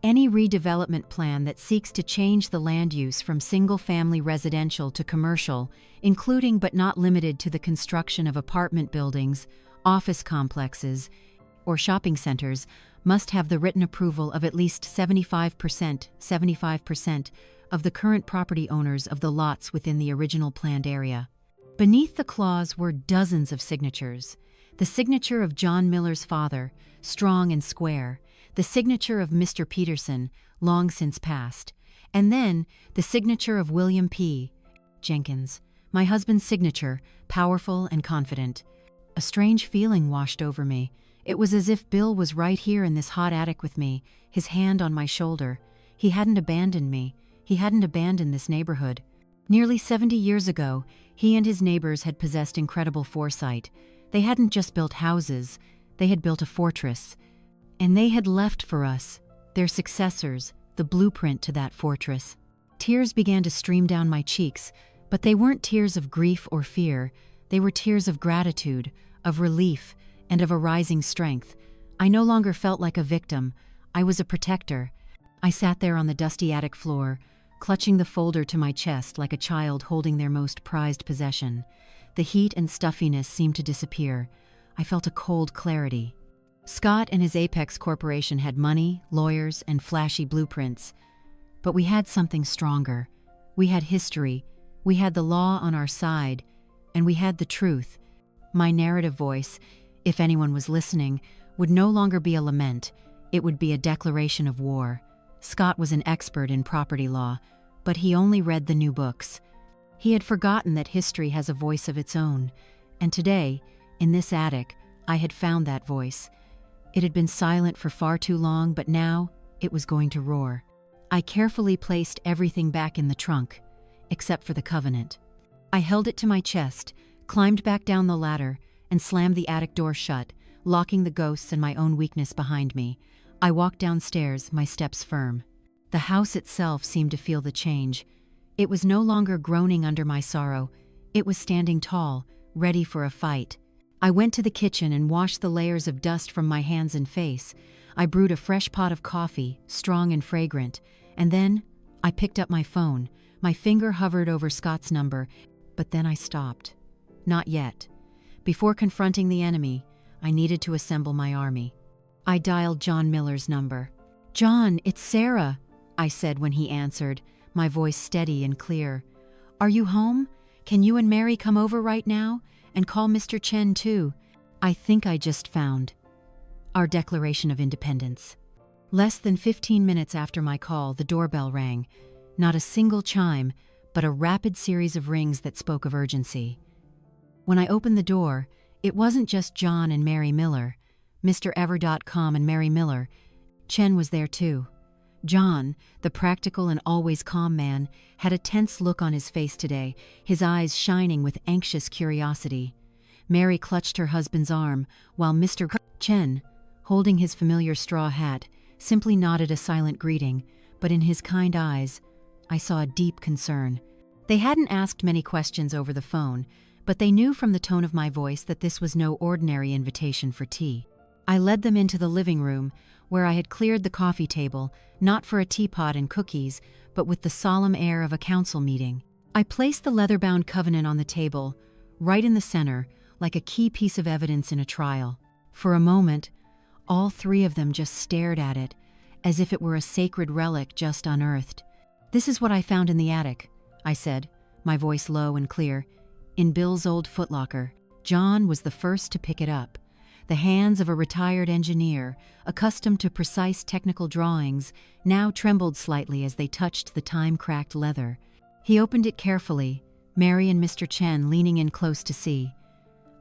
Any redevelopment plan that seeks to change the land use from single-family residential to commercial, including but not limited to the construction of apartment buildings, office complexes, or shopping centers, must have the written approval of at least 75% of the current property owners of the lots within the original planned area. Beneath the clause were dozens of signatures. The signature of John Miller's father, strong and square, the signature of Mr. Peterson, long since passed, and then the signature of William P. Jenkins, my husband's signature, powerful and confident. A strange feeling washed over me. It was as if Bill was right here in this hot attic with me, his hand on my shoulder. He hadn't abandoned me. He hadn't abandoned this neighborhood. Nearly 70 years ago, he and his neighbors had possessed incredible foresight. They hadn't just built houses, they had built a fortress. And they had left for us, their successors, the blueprint to that fortress. Tears began to stream down my cheeks, but they weren't tears of grief or fear. They were tears of gratitude, of relief, and of a rising strength. I no longer felt like a victim. I was a protector. I sat there on the dusty attic floor, clutching the folder to my chest like a child holding their most prized possession. The heat and stuffiness seemed to disappear. I felt a cold clarity. Scott and his Apex Corporation had money, lawyers, and flashy blueprints. But we had something stronger. We had history. We had the law on our side. And we had the truth. My narrative voice, if anyone was listening, would no longer be a lament. It would be a declaration of war. Scott was an expert in property law, but he only read the new books. He had forgotten that history has a voice of its own. And today, in this attic, I had found that voice. It had been silent for far too long, but now it was going to roar. I carefully placed everything back in the trunk, except for the Covenant. I held it to my chest, climbed back down the ladder, and slammed the attic door shut, locking the ghosts and my own weakness behind me. I walked downstairs, my steps firm. The house itself seemed to feel the change. It was no longer groaning under my sorrow. It was standing tall, ready for a fight. I went to the kitchen and washed the layers of dust from my hands and face. I brewed a fresh pot of coffee, strong and fragrant, and then I picked up my phone, My finger hovered over Scott's number, but then I stopped. Not yet. Before confronting the enemy, I needed to assemble my army. I dialed John Miller's number. "John, it's Sarah," I said when he answered, my voice steady and clear. "Are you home? Can you and Mary come over right now? And call Mr. Chen too. I think I just found our Declaration of Independence." Less than 15 minutes after my call, the doorbell rang. Not a single chime, but a rapid series of rings that spoke of urgency. When I opened the door, it wasn't just John and Mary Miller, Mr. Ever.com and Mary Miller. Chen was there too. John, the practical and always calm man, had a tense look on his face today, his eyes shining with anxious curiosity. Mary clutched her husband's arm, while Mr. Chen, holding his familiar straw hat, simply nodded a silent greeting, but in his kind eyes, I saw a deep concern. They hadn't asked many questions over the phone, but they knew from the tone of my voice that this was no ordinary invitation for tea. I led them into the living room, where I had cleared the coffee table, not for a teapot and cookies, but with the solemn air of a council meeting. I placed the leather-bound covenant on the table, right in the center, like a key piece of evidence in a trial. For a moment, all three of them just stared at it, as if it were a sacred relic just unearthed. "This is what I found in the attic," I said, my voice low and clear. "In Bill's old footlocker." John was the first to pick it up. The hands of a retired engineer, accustomed to precise technical drawings, now trembled slightly as they touched the time-cracked leather. He opened it carefully, Mary and Mr. Chen leaning in close to see.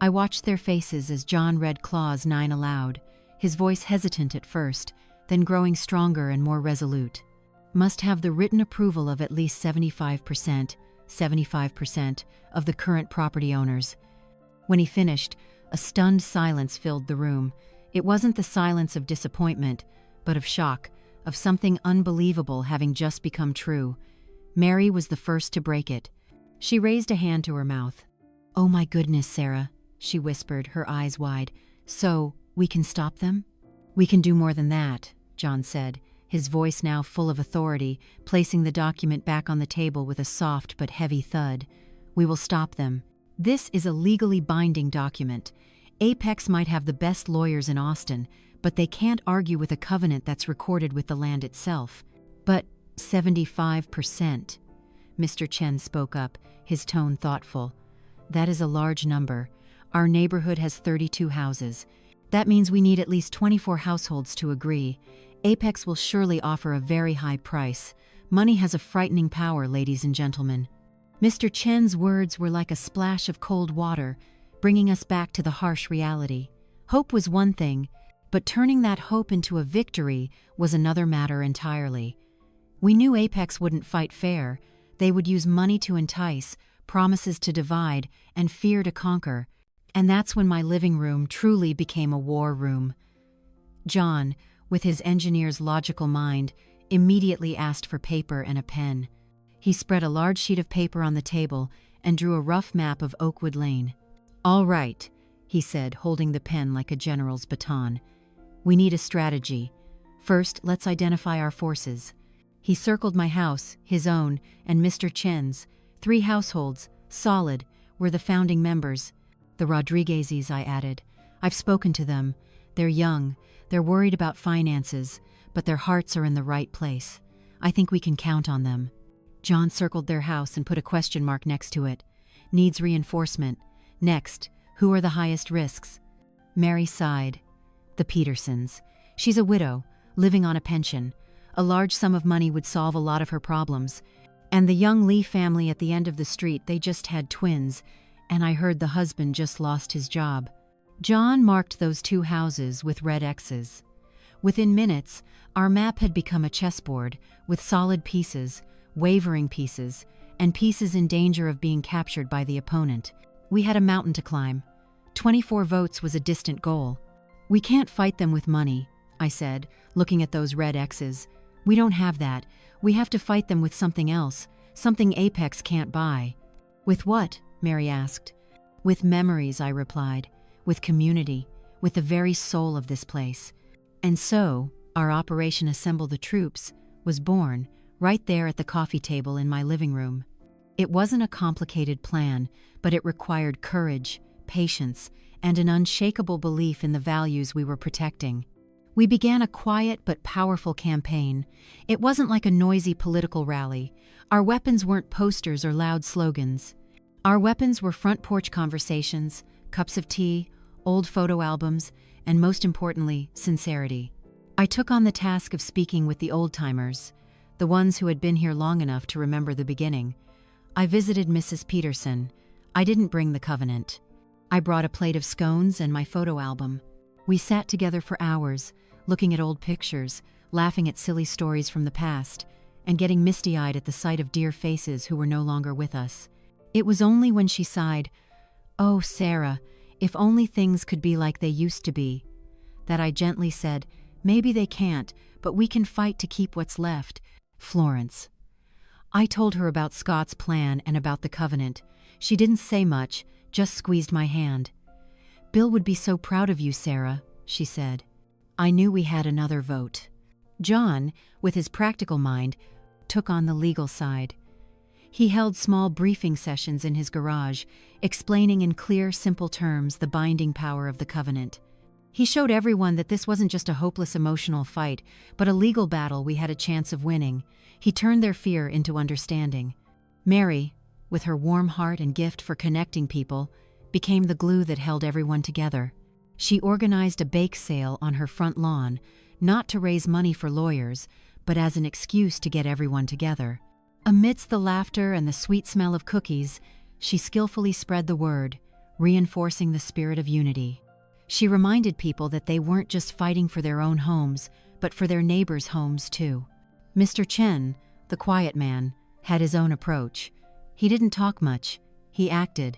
I watched their faces as John read Clause 9 aloud, his voice hesitant at first, then growing stronger and more resolute. "Must have the written approval of at least 75% of the current property owners." When he finished, a stunned silence filled the room. It wasn't the silence of disappointment, but of shock, of something unbelievable having just become true. Mary was the first to break it. She raised a hand to her mouth. "Oh my goodness, Sarah," she whispered, her eyes wide. "So, we can stop them?" "We can do more than that," John said, his voice now full of authority, placing the document back on the table with a soft but heavy thud. "We will stop them. This is a legally binding document. Apex might have the best lawyers in Austin, but they can't argue with a covenant that's recorded with the land itself." "But 75%. Mr. Chen spoke up, his tone thoughtful. "That is a large number. Our neighborhood has 32 houses. That means we need at least 24 households to agree. Apex will surely offer a very high price. Money has a frightening power, ladies and gentlemen." Mr. Chen's words were like a splash of cold water, bringing us back to the harsh reality. Hope was one thing, but turning that hope into a victory was another matter entirely. We knew Apex wouldn't fight fair. They would use money to entice, promises to divide, and fear to conquer. And that's when my living room truly became a war room. John, with his engineer's logical mind, immediately asked for paper and a pen. He spread a large sheet of paper on the table and drew a rough map of Oakwood Lane. "All right," he said, holding the pen like a general's baton. "We need a strategy. First, let's identify our forces." He circled my house, his own, and Mr. Chen's. 3 households, solid, were the founding members. "The Rodriguezes," I added. "I've spoken to them. They're young, they're worried about finances, but their hearts are in the right place. I think we can count on them." John circled their house and put a question mark next to it. "Needs reinforcement. Next, who are the highest risks?" Mary sighed. "The Petersons. She's a widow, living on a pension. A large sum of money would solve a lot of her problems. And the Young Lee family at the end of the street, they just had twins, and I heard the husband just lost his job." John marked those 2 houses with red X's. Within minutes, our map had become a chessboard, with solid pieces, wavering pieces, and pieces in danger of being captured by the opponent. We had a mountain to climb. 24 votes was a distant goal. "We can't fight them with money," I said, looking at those red X's. "We don't have that. We have to fight them with something else, something Apex can't buy." "With what?" Mary asked. "With memories," I replied. "With community, with the very soul of this place." And so, our Operation Assemble the Troops was born, right there at the coffee table in my living room. It wasn't a complicated plan, but it required courage, patience, and an unshakable belief in the values we were protecting. We began a quiet but powerful campaign. It wasn't like a noisy political rally. Our weapons weren't posters or loud slogans. Our weapons were front porch conversations, cups of tea, old photo albums, and most importantly, sincerity. I took on the task of speaking with the old-timers, the ones who had been here long enough to remember the beginning. I visited Mrs. Peterson. I didn't bring the covenant. I brought a plate of scones and my photo album. We sat together for hours, looking at old pictures, laughing at silly stories from the past, and getting misty-eyed at the sight of dear faces who were no longer with us. It was only when she sighed, "Oh, Sarah, if only things could be like they used to be," that I gently said, "Maybe they can't, but we can fight to keep what's left." Florence. I told her about Scott's plan and about the covenant. She didn't say much, just squeezed my hand. "Bill would be so proud of you, Sarah," she said. I knew we had another vote. John, with his practical mind, took on the legal side. He held small briefing sessions in his garage, explaining in clear, simple terms the binding power of the covenant. He showed everyone that this wasn't just a hopeless emotional fight, but a legal battle we had a chance of winning. He turned their fear into understanding. Mary, with her warm heart and gift for connecting people, became the glue that held everyone together. She organized a bake sale on her front lawn, not to raise money for lawyers, but as an excuse to get everyone together. Amidst the laughter and the sweet smell of cookies, she skillfully spread the word, reinforcing the spirit of unity. She reminded people that they weren't just fighting for their own homes, but for their neighbors' homes too. Mr. Chen, the quiet man, had his own approach. He didn't talk much, he acted.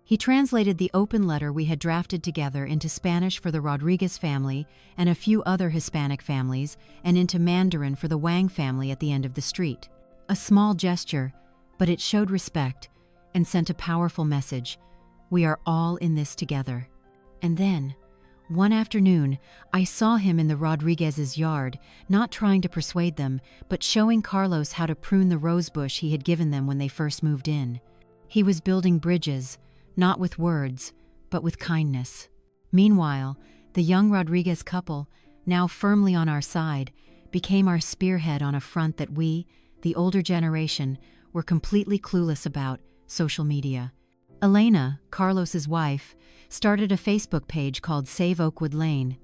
He translated the open letter we had drafted together into Spanish for the Rodriguez family and a few other Hispanic families, and into Mandarin for the Wang family at the end of the street. A small gesture, but it showed respect and sent a powerful message. We are all in this together. And then, one afternoon, I saw him in the Rodriguez's yard, not trying to persuade them, but showing Carlos how to prune the rosebush he had given them when they first moved in. He was building bridges, not with words, but with kindness. Meanwhile, the young Rodriguez couple, now firmly on our side, became our spearhead on a front that we, the older generation, were completely clueless about: social media. Elena, Carlos's wife, started a Facebook page called Save Oakwood Lane.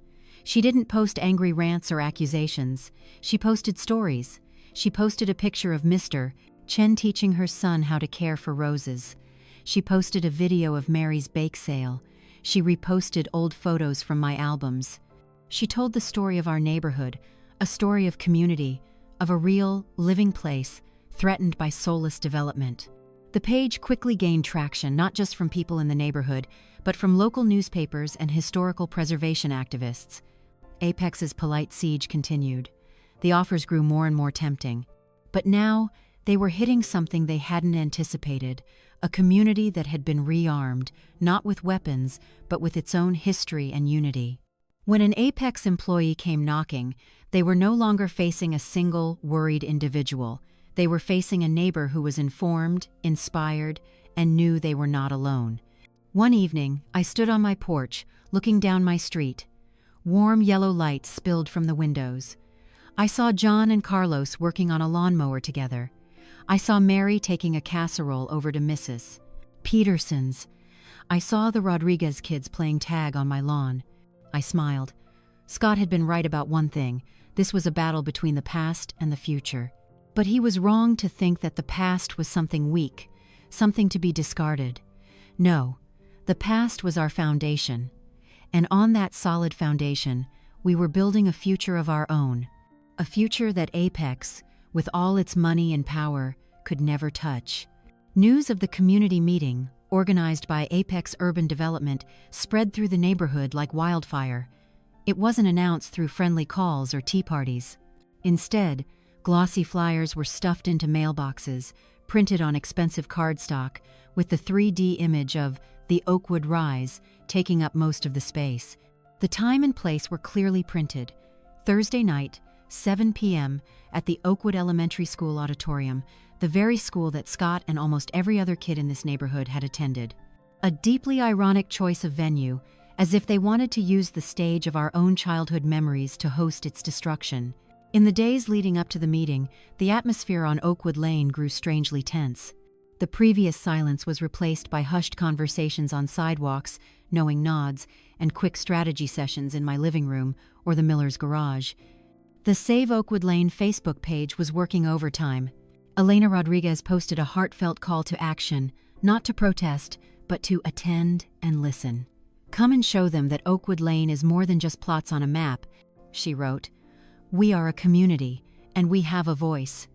She didn't post angry rants or accusations. She posted stories. She posted a picture of Mr. Chen teaching her son how to care for roses. She posted a video of Mary's bake sale. She reposted old photos from my albums. She told the story of our neighborhood, a story of community, of a real, living place threatened by soulless development. The page quickly gained traction not just from people in the neighborhood, but from local newspapers and historical preservation activists. Apex's polite siege continued. The offers grew more and more tempting. But now, they were hitting something they hadn't anticipated: a community that had been rearmed, not with weapons, but with its own history and unity. When an Apex employee came knocking, they were no longer facing a single, worried individual. They were facing a neighbor who was informed, inspired, and knew they were not alone. One evening, I stood on my porch, looking down my street. Warm yellow light spilled from the windows. I saw John and Carlos working on a lawnmower together. I saw Mary taking a casserole over to Mrs. Peterson's. I saw the Rodriguez kids playing tag on my lawn. I smiled. Scott had been right about one thing: this was a battle between the past and the future. But he was wrong to think that the past was something weak, something to be discarded. No, the past was our foundation. And on that solid foundation, we were building a future of our own. A future that Apex, with all its money and power, could never touch. News of the community meeting, organized by Apex Urban Development, spread through the neighborhood like wildfire. It wasn't announced through friendly calls or tea parties. Instead, glossy flyers were stuffed into mailboxes, printed on expensive cardstock, with the 3D image of the Oakwood Rise taking up most of the space. The time and place were clearly printed: Thursday night, 7 p.m., at the Oakwood Elementary School auditorium, the very school that Scott and almost every other kid in this neighborhood had attended. A deeply ironic choice of venue, as if they wanted to use the stage of our own childhood memories to host its destruction. In the days leading up to the meeting, the atmosphere on Oakwood Lane grew strangely tense. The previous silence was replaced by hushed conversations on sidewalks, knowing nods, and quick strategy sessions in my living room or the Miller's garage. The Save Oakwood Lane Facebook page was working overtime. Elena Rodriguez posted a heartfelt call to action, not to protest, but to attend and listen. "Come and show them that Oakwood Lane is more than just plots on a map," she wrote. "We are a community, and we have a voice."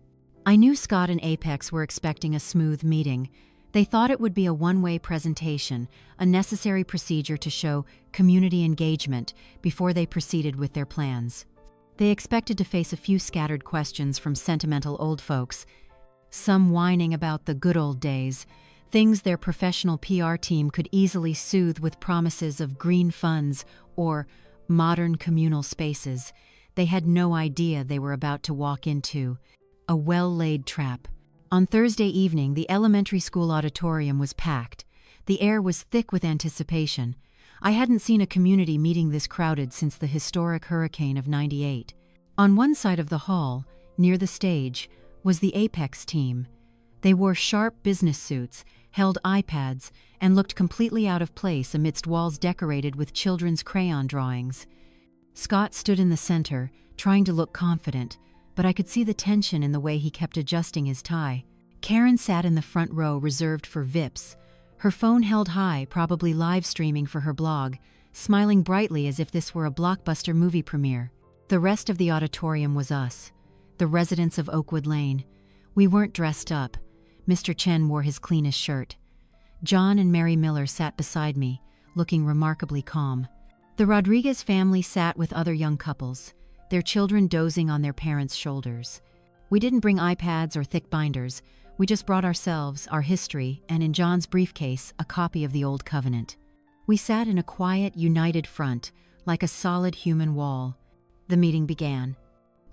I knew Scott and Apex were expecting a smooth meeting. They thought it would be a one-way presentation, a necessary procedure to show community engagement before they proceeded with their plans. They expected to face a few scattered questions from sentimental old folks, some whining about the good old days, things their professional PR team could easily soothe with promises of green funds or modern communal spaces. They had no idea they were about to walk into a well-laid trap. On Thursday evening, the elementary school auditorium was packed. The air was thick with anticipation. I hadn't seen a community meeting this crowded since the historic hurricane of '98. On one side of the hall, near the stage, was the Apex team. They wore sharp business suits, held iPads, and looked completely out of place amidst walls decorated with children's crayon drawings. Scott stood in the center, trying to look confident, but I could see the tension in the way he kept adjusting his tie. Karen sat in the front row reserved for VIPs, her phone held high, probably live streaming for her blog, smiling brightly as if this were a blockbuster movie premiere. The rest of the auditorium was us, the residents of Oakwood Lane. We weren't dressed up. Mr. Chen wore his cleanest shirt. John and Mary Miller sat beside me, looking remarkably calm. The Rodriguez family sat with other young couples, their children dozing on their parents' shoulders. We didn't bring iPads or thick binders. We just brought ourselves, our history, and in John's briefcase, a copy of the Old Covenant. We sat in a quiet, united front, like a solid human wall. The meeting began.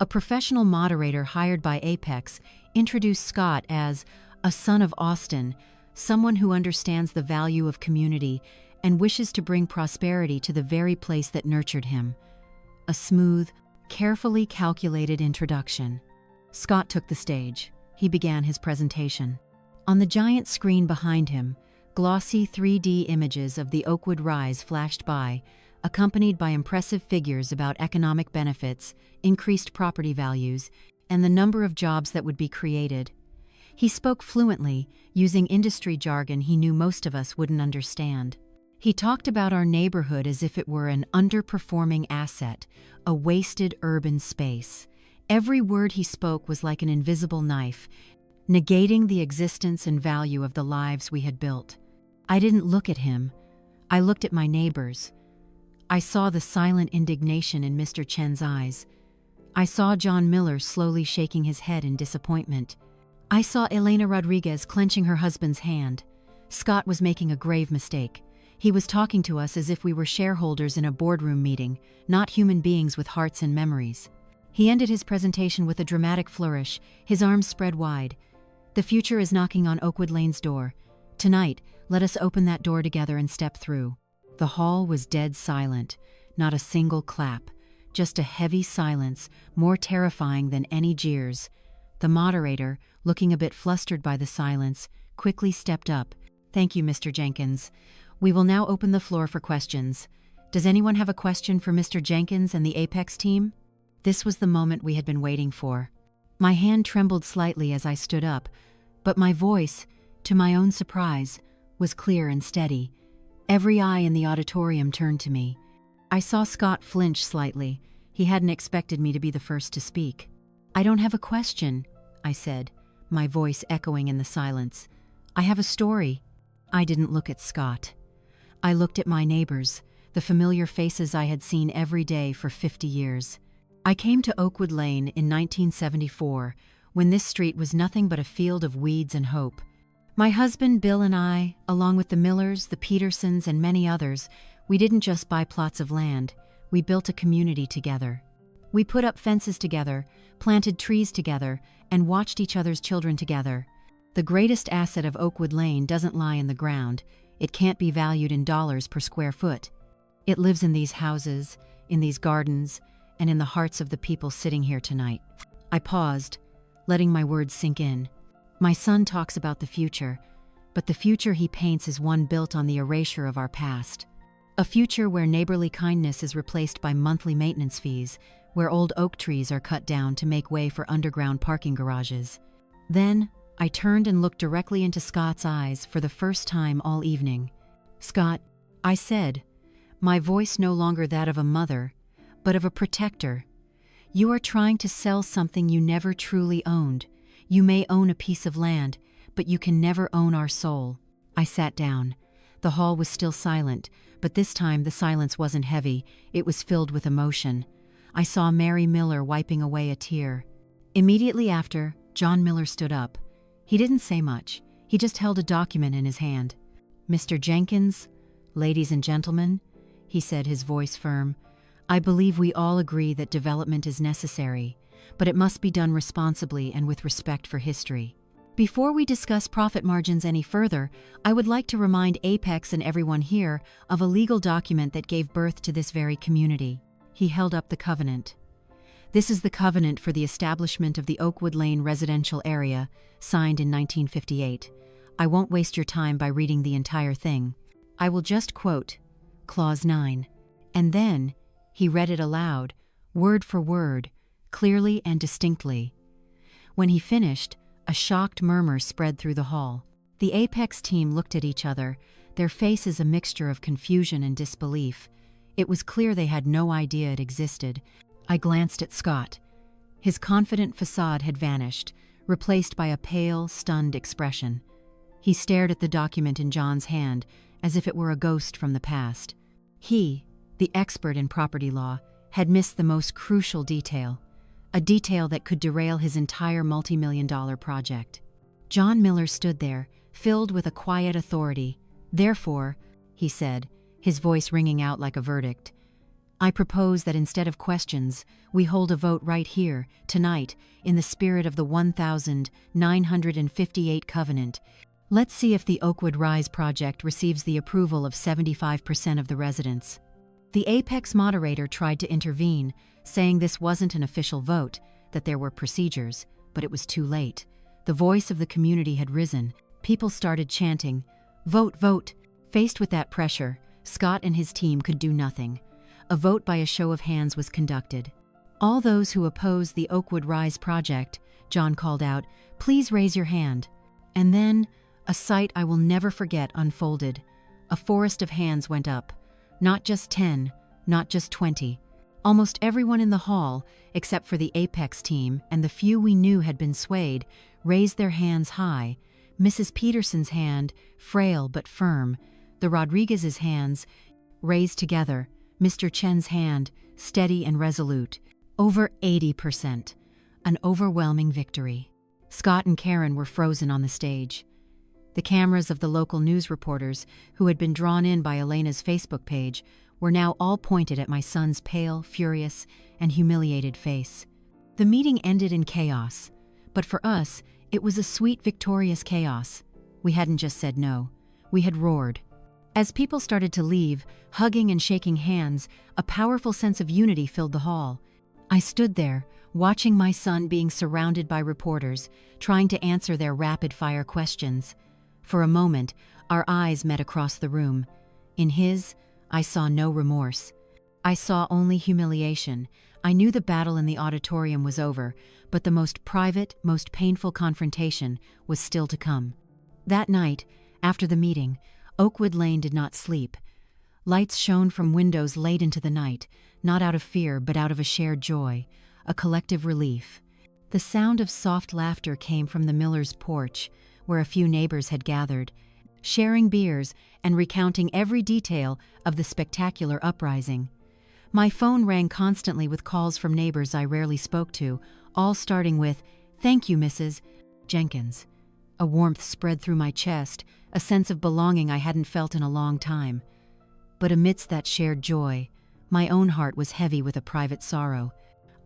A professional moderator hired by Apex introduced Scott as a son of Austin, someone who understands the value of community and wishes to bring prosperity to the very place that nurtured him. A smooth, carefully calculated introduction. Scott took the stage. He began his presentation. On the giant screen behind him, glossy 3D images of the Oakwood Rise flashed by, accompanied by impressive figures about economic benefits, increased property values, and the number of jobs that would be created. He spoke fluently, using industry jargon he knew most of us wouldn't understand. He talked about our neighborhood as if it were an underperforming asset, a wasted urban space. Every word he spoke was like an invisible knife, negating the existence and value of the lives we had built. I didn't look at him. I looked at my neighbors. I saw the silent indignation in Mr. Chen's eyes. I saw John Miller slowly shaking his head in disappointment. I saw Elena Rodriguez clenching her husband's hand. Scott was making a grave mistake. He was talking to us as if we were shareholders in a boardroom meeting, not human beings with hearts and memories. He ended his presentation with a dramatic flourish, his arms spread wide. "The future is knocking on Oakwood Lane's door. Tonight, let us open that door together and step through." The hall was dead silent, not a single clap, just a heavy silence, more terrifying than any jeers. The moderator, looking a bit flustered by the silence, quickly stepped up. "Thank you, Mr. Jenkins. We will now open the floor for questions. Does anyone have a question for Mr. Jenkins and the Apex team?" This was the moment we had been waiting for. My hand trembled slightly as I stood up, but my voice, to my own surprise, was clear and steady. Every eye in the auditorium turned to me. I saw Scott flinch slightly. He hadn't expected me to be the first to speak. "I don't have a question," I said, my voice echoing in the silence. "I have a story." I didn't look at Scott. I looked at my neighbors, the familiar faces I had seen every day for 50 years. I came to Oakwood Lane in 1974, when this street was nothing but a field of weeds and hope. My husband Bill and I, along with the Millers, the Petersons, and many others, we didn't just buy plots of land, we built a community together. We put up fences together, planted trees together, and watched each other's children together. The greatest asset of Oakwood Lane doesn't lie in the ground. It can't be valued in dollars per square foot. It lives in these houses, in these gardens, and in the hearts of the people sitting here tonight. I paused, letting my words sink in. My son talks about the future, but the future he paints is one built on the erasure of our past. A future where neighborly kindness is replaced by monthly maintenance fees, where old oak trees are cut down to make way for underground parking garages. Then, I turned and looked directly into Scott's eyes for the first time all evening. "Scott," I said, my voice no longer that of a mother, but of a protector. "You are trying to sell something you never truly owned. You may own a piece of land, but you can never own our soul." I sat down. The hall was still silent, but this time the silence wasn't heavy, it was filled with emotion. I saw Mary Miller wiping away a tear. Immediately after, John Miller stood up. He didn't say much, he just held a document in his hand. "Mr. Jenkins, ladies and gentlemen," he said, his voice firm, "I believe we all agree that development is necessary, but it must be done responsibly and with respect for history. Before we discuss profit margins any further, I would like to remind Apex and everyone here of a legal document that gave birth to this very community." He held up the covenant. "This is the covenant for the establishment of the Oakwood Lane residential area, signed in 1958. I won't waste your time by reading the entire thing. I will just quote Clause 9. And then, he read it aloud, word for word, clearly and distinctly. When he finished, a shocked murmur spread through the hall. The Apex team looked at each other, their faces a mixture of confusion and disbelief. It was clear they had no idea it existed. I glanced at Scott. His confident facade had vanished, replaced by a pale, stunned expression. He stared at the document in John's hand, as if it were a ghost from the past. He, the expert in property law, had missed the most crucial detail, a detail that could derail his entire multi-million-dollar project. John Miller stood there, filled with a quiet authority. "Therefore," he said, his voice ringing out like a verdict, "I propose that instead of questions, we hold a vote right here, tonight, in the spirit of the 1958 Covenant. Let's see if the Oakwood Rise project receives the approval of 75% of the residents." The Apex moderator tried to intervene, saying this wasn't an official vote, that there were procedures, but it was too late. The voice of the community had risen. People started chanting, "Vote, vote!" Faced with that pressure, Scott and his team could do nothing. A vote by a show of hands was conducted. "All those who oppose the Oakwood Rise project," John called out, "please raise your hand." And then, a sight I will never forget unfolded. A forest of hands went up. Not just 10, not just 20. Almost everyone in the hall, except for the Apex team and the few we knew had been swayed, raised their hands high. Mrs. Peterson's hand, frail but firm. The Rodriguez's hands, raised together. Mr. Chen's hand, steady and resolute. Over 80%. An overwhelming victory. Scott and Karen were frozen on the stage. The cameras of the local news reporters, who had been drawn in by Elena's Facebook page, were now all pointed at my son's pale, furious, and humiliated face. The meeting ended in chaos, but for us, it was a sweet, victorious chaos. We hadn't just said no, we had roared. As people started to leave, hugging and shaking hands, a powerful sense of unity filled the hall. I stood there, watching my son being surrounded by reporters, trying to answer their rapid-fire questions. For a moment, our eyes met across the room. In his, I saw no remorse. I saw only humiliation. I knew the battle in the auditorium was over, but the most private, most painful confrontation was still to come. That night, after the meeting, Oakwood Lane did not sleep. Lights shone from windows late into the night, not out of fear but out of a shared joy, a collective relief. The sound of soft laughter came from the Millers' porch, where a few neighbors had gathered, sharing beers and recounting every detail of the spectacular uprising. My phone rang constantly with calls from neighbors I rarely spoke to, all starting with, "Thank you, Mrs. Jenkins." A warmth spread through my chest, a sense of belonging I hadn't felt in a long time. But amidst that shared joy, my own heart was heavy with a private sorrow.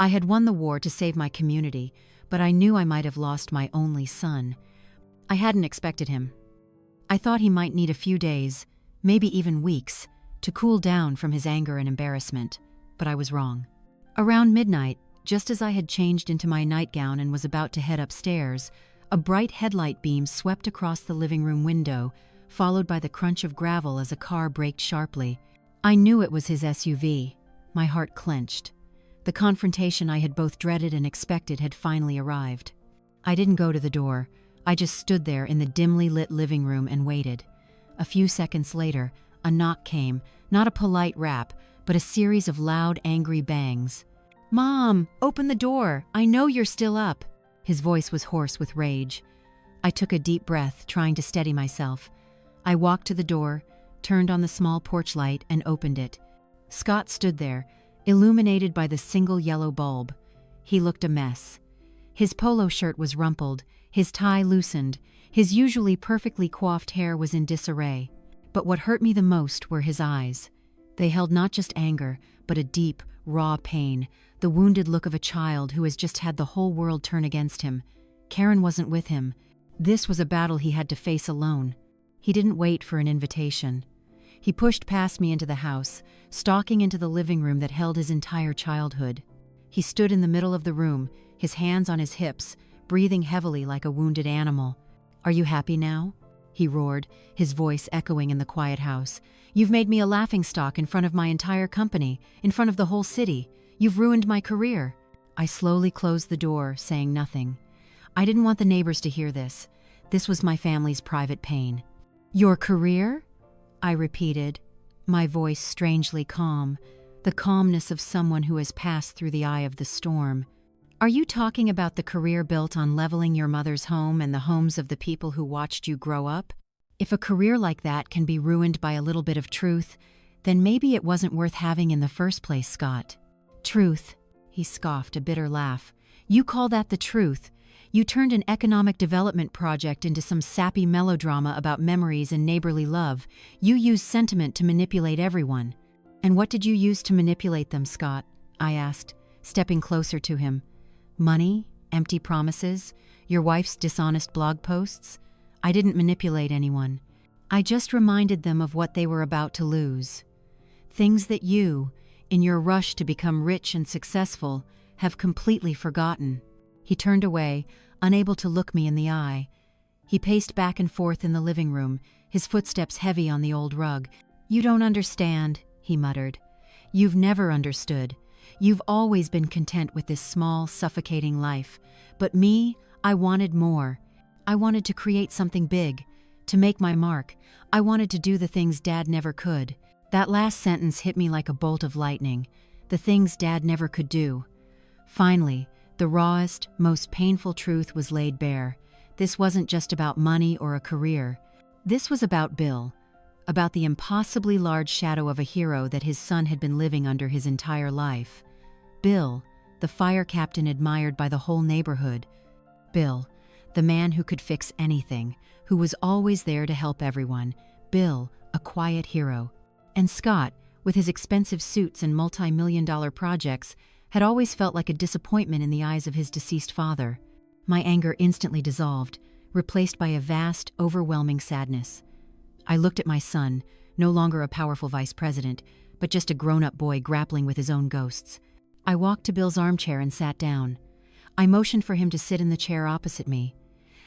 I had won the war to save my community, but I knew I might have lost my only son. I hadn't expected him. I thought he might need a few days, maybe even weeks, to cool down from his anger and embarrassment, but I was wrong. Around midnight, just as I had changed into my nightgown and was about to head upstairs, a bright headlight beam swept across the living room window, followed by the crunch of gravel as a car braked sharply. I knew it was his SUV. My heart clenched. The confrontation I had both dreaded and expected had finally arrived. I didn't go to the door. I just stood there in the dimly lit living room and waited. A few seconds later, a knock came, not a polite rap, but a series of loud, angry bangs. "Mom, open the door! I know you're still up!" His voice was hoarse with rage. I took a deep breath, trying to steady myself. I walked to the door, turned on the small porch light, and opened it. Scott stood there, illuminated by the single yellow bulb. He looked a mess. His polo shirt was rumpled, his tie loosened, his usually perfectly coiffed hair was in disarray. But what hurt me the most were his eyes. They held not just anger, but a deep, raw pain, the wounded look of a child who has just had the whole world turn against him. Karen wasn't with him. This was a battle he had to face alone. He didn't wait for an invitation. He pushed past me into the house, stalking into the living room that held his entire childhood. He stood in the middle of the room, his hands on his hips, breathing heavily like a wounded animal. "Are you happy now?" he roared, his voice echoing in the quiet house. "You've made me a laughingstock in front of my entire company, in front of the whole city. You've ruined my career." I slowly closed the door, saying nothing. I didn't want the neighbors to hear this. This was my family's private pain. "Your career?" I repeated, my voice strangely calm, the calmness of someone who has passed through the eye of the storm. "Are you talking about the career built on leveling your mother's home and the homes of the people who watched you grow up? If a career like that can be ruined by a little bit of truth, then maybe it wasn't worth having in the first place, Scott." "Truth?" He scoffed, a bitter laugh. "You call that the truth? You turned an economic development project into some sappy melodrama about memories and neighborly love. You used sentiment to manipulate everyone." "And what did you use to manipulate them, Scott?" I asked, stepping closer to him. "Money? Empty promises? Your wife's dishonest blog posts?" "I didn't manipulate anyone. I just reminded them of what they were about to lose. Things that you, in your rush to become rich and successful, have completely forgotten." He turned away, unable to look me in the eye. He paced back and forth in the living room, his footsteps heavy on the old rug. "You don't understand," he muttered. "You've never understood. You've always been content with this small, suffocating life. But me, I wanted more. I wanted to create something big, to make my mark. I wanted to do the things Dad never could." That last sentence hit me like a bolt of lightning. The things Dad never could do. Finally, the rawest, most painful truth was laid bare. This wasn't just about money or a career. This was about Bill, about the impossibly large shadow of a hero that his son had been living under his entire life. Bill, the fire captain admired by the whole neighborhood. Bill, the man who could fix anything, who was always there to help everyone. Bill, a quiet hero. And Scott, with his expensive suits and multi-million-dollar projects, had always felt like a disappointment in the eyes of his deceased father. My anger instantly dissolved, replaced by a vast, overwhelming sadness. I looked at my son, no longer a powerful vice president, but just a grown-up boy grappling with his own ghosts. I walked to Bill's armchair and sat down. I motioned for him to sit in the chair opposite me.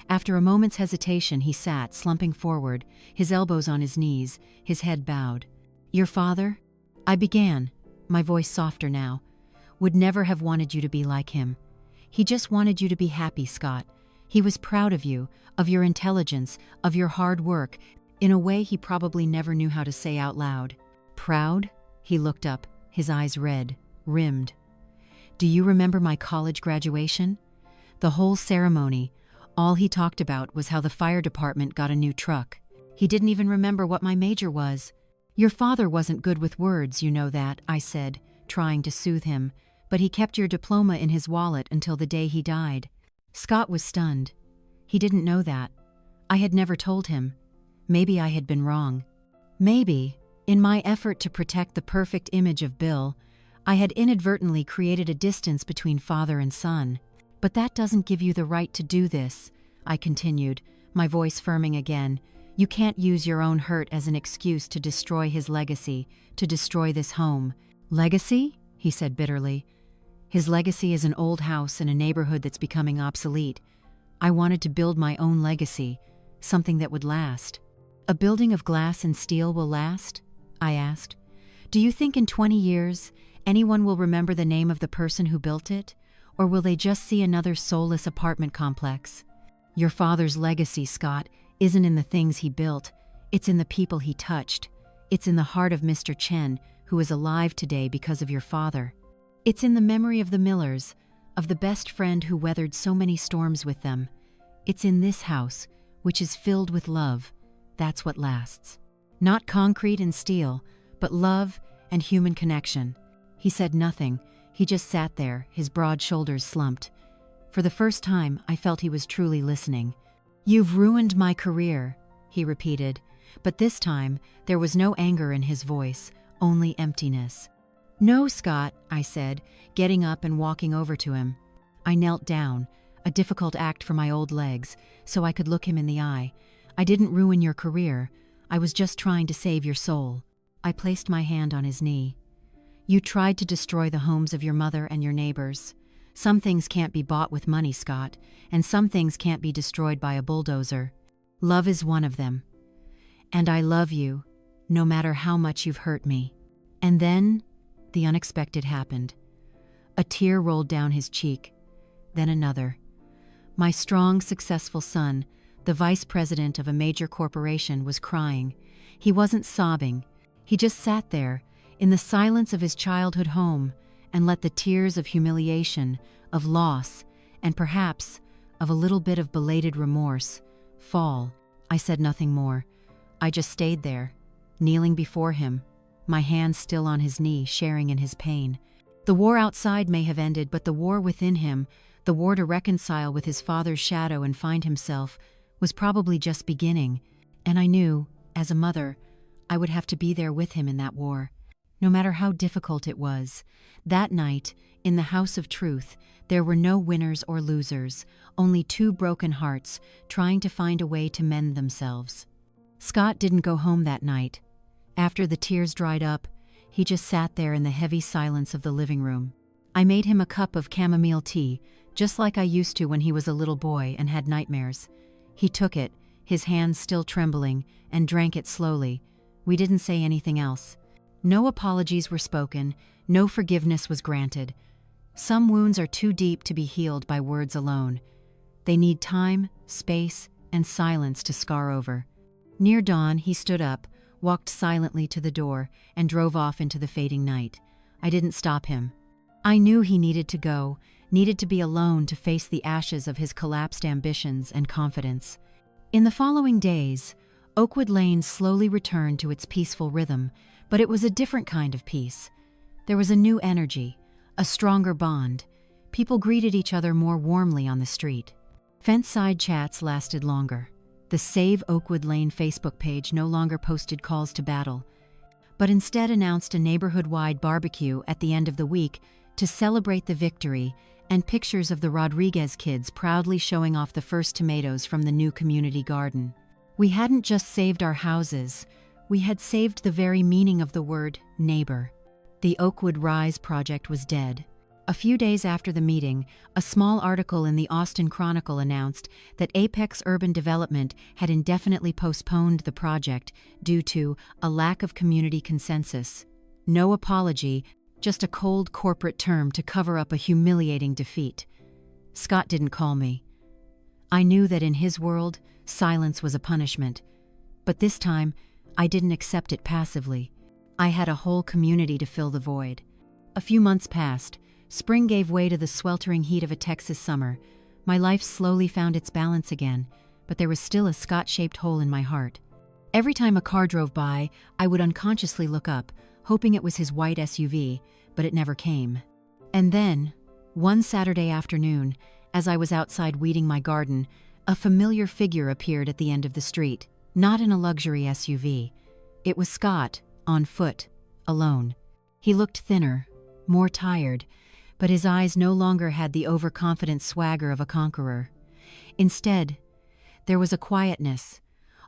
After a moment's hesitation, he sat, slumping forward, his elbows on his knees, his head bowed. "Your father," I began, my voice softer now, "would never have wanted you to be like him. He just wanted you to be happy, Scott. He was proud of you, of your intelligence, of your hard work, in a way he probably never knew how to say out loud." "Proud?" He looked up, his eyes red, rimmed. "Do you remember my college graduation? The whole ceremony, all he talked about was how the fire department got a new truck. He didn't even remember what my major was." "Your father wasn't good with words, you know that," I said, trying to soothe him, "but he kept your diploma in his wallet until the day he died." Scott was stunned. He didn't know that. I had never told him. Maybe I had been wrong. Maybe, in my effort to protect the perfect image of Bill, I had inadvertently created a distance between father and son. But that doesn't give you the right to do this, I continued, my voice firming again. You can't use your own hurt as an excuse to destroy his legacy, to destroy this home. Legacy? He said bitterly. His legacy is an old house in a neighborhood that's becoming obsolete. I wanted to build my own legacy, something that would last. A building of glass and steel will last? I asked. Do you think in 20 years, anyone will remember the name of the person who built it? Or will they just see another soulless apartment complex? Your father's legacy, Scott, isn't in the things he built. It's in the people he touched. It's in the heart of Mr. Chen, who is alive today because of your father. It's in the memory of the Millers, of the best friend who weathered so many storms with them. It's in this house, which is filled with love. That's what lasts. Not concrete and steel, but love and human connection. He said nothing. He just sat there, his broad shoulders slumped. For the first time, I felt he was truly listening. You've ruined my career, he repeated, but this time there was no anger in his voice, only emptiness. No, Scott, I said, getting up and walking over to him. I knelt down, a difficult act for my old legs, so I could look him in the eye. I didn't ruin your career. I was just trying to save your soul. I placed my hand on his knee. You tried to destroy the homes of your mother and your neighbors. Some things can't be bought with money, Scott, and some things can't be destroyed by a bulldozer. Love is one of them. And I love you, no matter how much you've hurt me. And then, the unexpected happened. A tear rolled down his cheek, then another. My strong, successful son, the vice president of a major corporation, was crying. He wasn't sobbing. He just sat there, in the silence of his childhood home, and let the tears of humiliation, of loss, and perhaps of a little bit of belated remorse fall. I said nothing more. I just stayed there, kneeling before him, my hands still on his knee, sharing in his pain. The war outside may have ended, but the war within him, the war to reconcile with his father's shadow and find himself, was probably just beginning, and I knew, as a mother, I would have to be there with him in that war. No matter how difficult it was, that night, in the House of Truth, there were no winners or losers, only two broken hearts trying to find a way to mend themselves. Scott didn't go home that night. After the tears dried up, he just sat there in the heavy silence of the living room. I made him a cup of chamomile tea, just like I used to when he was a little boy and had nightmares. He took it, his hands still trembling, and drank it slowly. We didn't say anything else. No apologies were spoken, no forgiveness was granted. Some wounds are too deep to be healed by words alone. They need time, space, and silence to scar over. Near dawn, he stood up, walked silently to the door, and drove off into the fading night. I didn't stop him. I knew he needed to go, needed to be alone to face the ashes of his collapsed ambitions and confidence. In the following days, Oakwood Lane slowly returned to its peaceful rhythm, but it was a different kind of peace. There was a new energy, a stronger bond. People greeted each other more warmly on the street. Fence-side chats lasted longer. The Save Oakwood Lane Facebook page no longer posted calls to battle, but instead announced a neighborhood-wide barbecue at the end of the week to celebrate the victory, and pictures of the Rodriguez kids proudly showing off the first tomatoes from the new community garden. We hadn't just saved our houses, we had saved the very meaning of the word neighbor. The Oakwood Rise project was dead. A few days after the meeting, a small article in the Austin Chronicle announced that Apex Urban Development had indefinitely postponed the project due to a lack of community consensus. No apology, just a cold corporate term to cover up a humiliating defeat. Scott didn't call me. I knew that in his world, silence was a punishment. But this time, I didn't accept it passively. I had a whole community to fill the void. A few months passed. Spring gave way to the sweltering heat of a Texas summer. My life slowly found its balance again, but there was still a Scott-shaped hole in my heart. Every time a car drove by, I would unconsciously look up, hoping it was his white SUV, but it never came. And then, one Saturday afternoon, as I was outside weeding my garden, a familiar figure appeared at the end of the street, not in a luxury SUV. It was Scott, on foot, alone. He looked thinner, more tired, but his eyes no longer had the overconfident swagger of a conqueror. Instead, there was a quietness,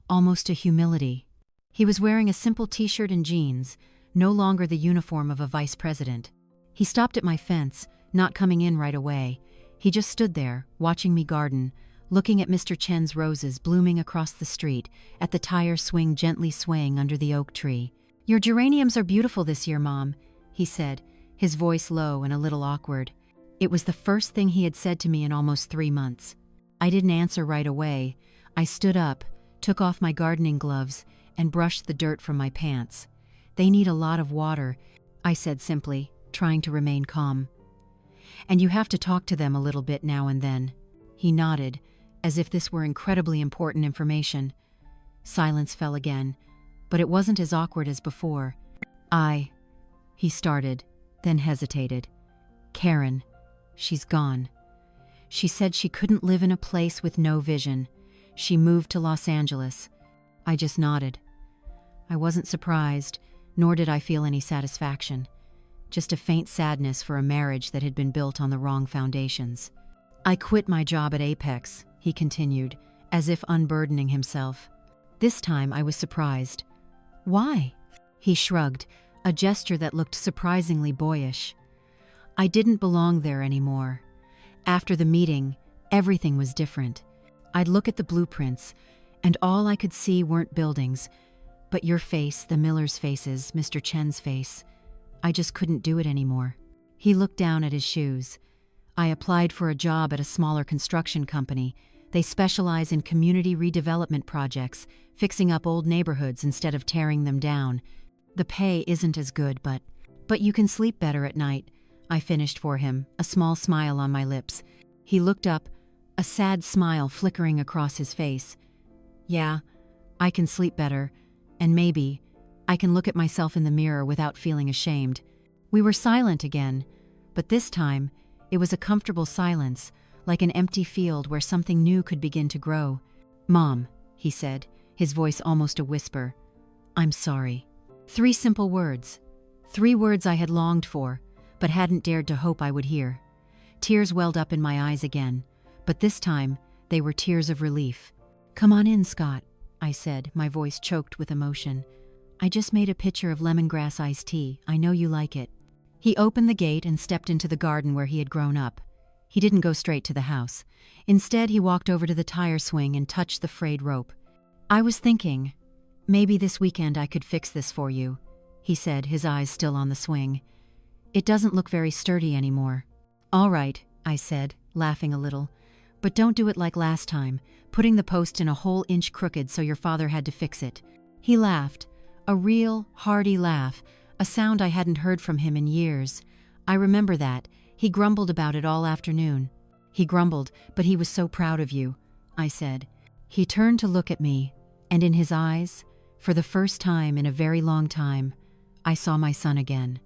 almost a humility. He was wearing a simple t-shirt and jeans, no longer the uniform of a vice president. He stopped at my fence, not coming in right away. He just stood there, watching me garden, looking at Mr. Chen's roses blooming across the street, at the tire swing gently swaying under the oak tree. "Your geraniums are beautiful this year, Mom," he said, his voice low and a little awkward. It was the first thing he had said to me in almost 3 months. I didn't answer right away. I stood up, took off my gardening gloves, and brushed the dirt from my pants. "They need a lot of water," I said simply, trying to remain calm. "And you have to talk to them a little bit now and then." He nodded, as if this were incredibly important information. Silence fell again, but it wasn't as awkward as before. He started, then hesitated. "Karen, she's gone. She said she couldn't live in a place with no vision. She moved to Los Angeles." I just nodded. I wasn't surprised, nor did I feel any satisfaction. Just a faint sadness for a marriage that had been built on the wrong foundations. "I quit my job at Apex," he continued, as if unburdening himself. This time I was surprised. "Why?" He shrugged, a gesture that looked surprisingly boyish. "I didn't belong there anymore. After the meeting, everything was different. I'd look at the blueprints, and all I could see weren't buildings, but your face, the Millers' faces, Mr. Chen's face. I just couldn't do it anymore." He looked down at his shoes. "I applied for a job at a smaller construction company. They specialize in community redevelopment projects, fixing up old neighborhoods instead of tearing them down. The pay isn't as good, but you can sleep better at night," I finished for him, a small smile on my lips. He looked up, a sad smile flickering across his face. "Yeah, I can sleep better, and maybe I can look at myself in the mirror without feeling ashamed." We were silent again, but this time it was a comfortable silence, like an empty field where something new could begin to grow. "Mom," he said, his voice almost a whisper, "I'm sorry." 3 simple words. 3 words I had longed for, but hadn't dared to hope I would hear. Tears welled up in my eyes again, but this time they were tears of relief. "Come on in, Scott," I said, my voice choked with emotion. "I just made a pitcher of lemongrass iced tea. I know you like it." He opened the gate and stepped into the garden where he had grown up. He didn't go straight to the house. Instead, he walked over to the tire swing and touched the frayed rope. "I was thinking, maybe this weekend I could fix this for you," he said, his eyes still on the swing. "It doesn't look very sturdy anymore." "All right," I said, laughing a little. "But don't do it like last time, putting the post in a whole inch crooked so your father had to fix it." He laughed, a real, hearty laugh, a sound I hadn't heard from him in years. I remember that. He grumbled about it all afternoon. "He grumbled, but he was so proud of you," I said. He turned to look at me, and in his eyes, for the first time in a very long time, I saw my son again.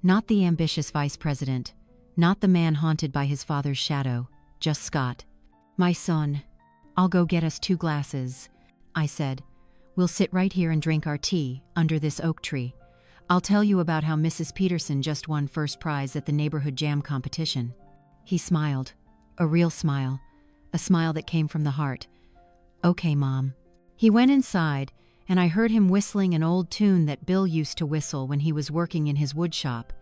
Not the ambitious vice president, not the man haunted by his father's shadow, just Scott. "My son, I'll go get us 2 glasses," I said. "We'll sit right here and drink our tea under this oak tree. I'll tell you about how Mrs. Peterson just won first prize at the neighborhood jam competition." He smiled, a real smile, a smile that came from the heart. "Okay, Mom." He went inside, and I heard him whistling an old tune that Bill used to whistle when he was working in his wood shop.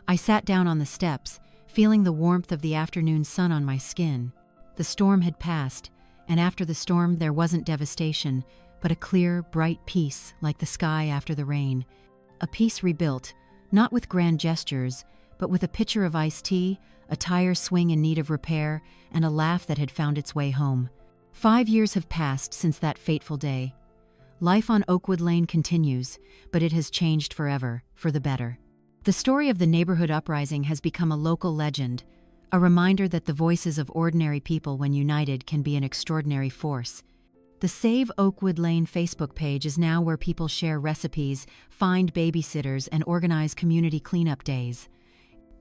I sat down on the steps, feeling the warmth of the afternoon sun on my skin. The storm had passed, and after the storm there wasn't devastation, but a clear, bright peace like the sky after the rain. A peace rebuilt, not with grand gestures, but with a pitcher of iced tea, a tire swing in need of repair, and a laugh that had found its way home. 5 years have passed since that fateful day. Life on Oakwood Lane continues, but it has changed forever, for the better. The story of the neighborhood uprising has become a local legend, a reminder that the voices of ordinary people when united can be an extraordinary force. The Save Oakwood Lane Facebook page is now where people share recipes, find babysitters, and organize community cleanup days.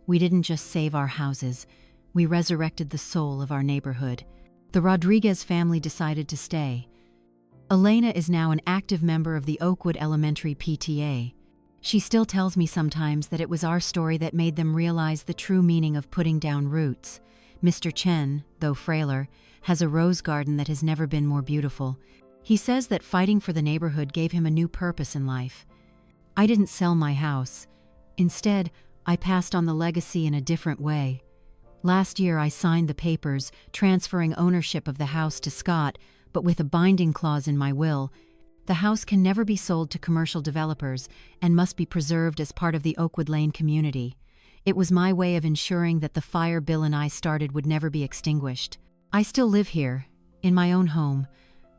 We didn't just save our houses, we resurrected the soul of our neighborhood. The Rodriguez family decided to stay. Elena is now an active member of the Oakwood Elementary PTA. She still tells me sometimes that it was our story that made them realize the true meaning of putting down roots. Mr. Chen, though frailer, has a rose garden that has never been more beautiful. He says that fighting for the neighborhood gave him a new purpose in life. I didn't sell my house. Instead, I passed on the legacy in a different way. Last year, I signed the papers transferring ownership of the house to Scott, but with a binding clause in my will. The house can never be sold to commercial developers and must be preserved as part of the Oakwood Lane community. It was my way of ensuring that the fire Bill and I started would never be extinguished. I still live here, in my own home,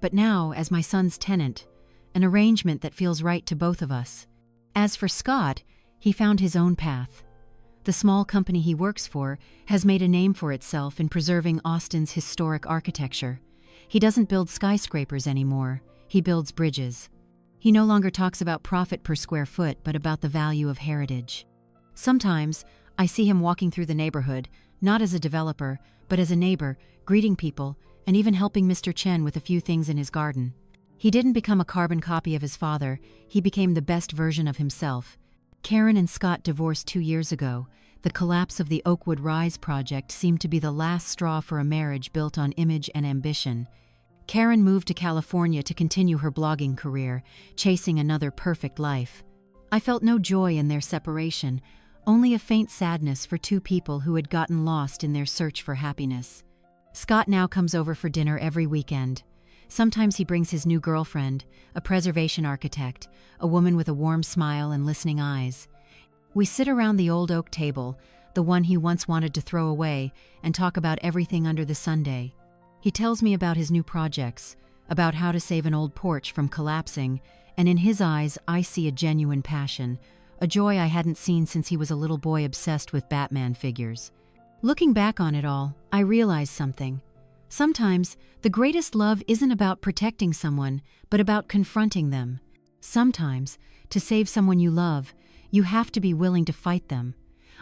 but now as my son's tenant, an arrangement that feels right to both of us. As for Scott, he found his own path. The small company he works for has made a name for itself in preserving Austin's historic architecture. He doesn't build skyscrapers anymore, he builds bridges. He no longer talks about profit per square foot, but about the value of heritage. Sometimes, I see him walking through the neighborhood, not as a developer, but as a neighbor, greeting people, and even helping Mr. Chen with a few things in his garden. He didn't become a carbon copy of his father, he became the best version of himself. Karen and Scott divorced 2 years ago. The collapse of the Oakwood Rise project seemed to be the last straw for a marriage built on image and ambition. Karen moved to California to continue her blogging career, chasing another perfect life. I felt no joy in their separation, only a faint sadness for two people who had gotten lost in their search for happiness. Scott now comes over for dinner every weekend. Sometimes he brings his new girlfriend, a preservation architect, a woman with a warm smile and listening eyes. We sit around the old oak table, the one he once wanted to throw away, and talk about everything under the sundae. He tells me about his new projects, about how to save an old porch from collapsing, and in his eyes I see a genuine passion, a joy I hadn't seen since he was a little boy obsessed with Batman figures. Looking back on it all, I realize something. Sometimes, the greatest love isn't about protecting someone, but about confronting them. Sometimes, to save someone you love, you have to be willing to fight them.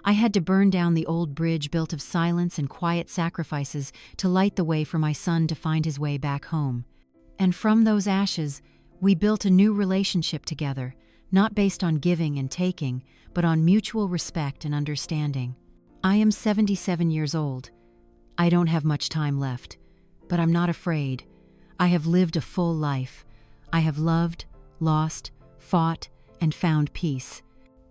I had to burn down the old bridge built of silence and quiet sacrifices to light the way for my son to find his way back home. And from those ashes, we built a new relationship together, not based on giving and taking, but on mutual respect and understanding. I am 77 years old. I don't have much time left, but I'm not afraid. I have lived a full life. I have loved, lost, fought, and found peace.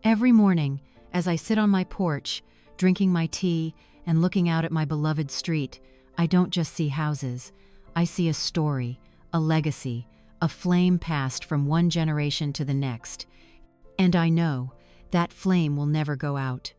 Every morning, as I sit on my porch, drinking my tea and looking out at my beloved street, I don't just see houses. I see a story, a legacy, a flame passed from one generation to the next. And I know that flame will never go out.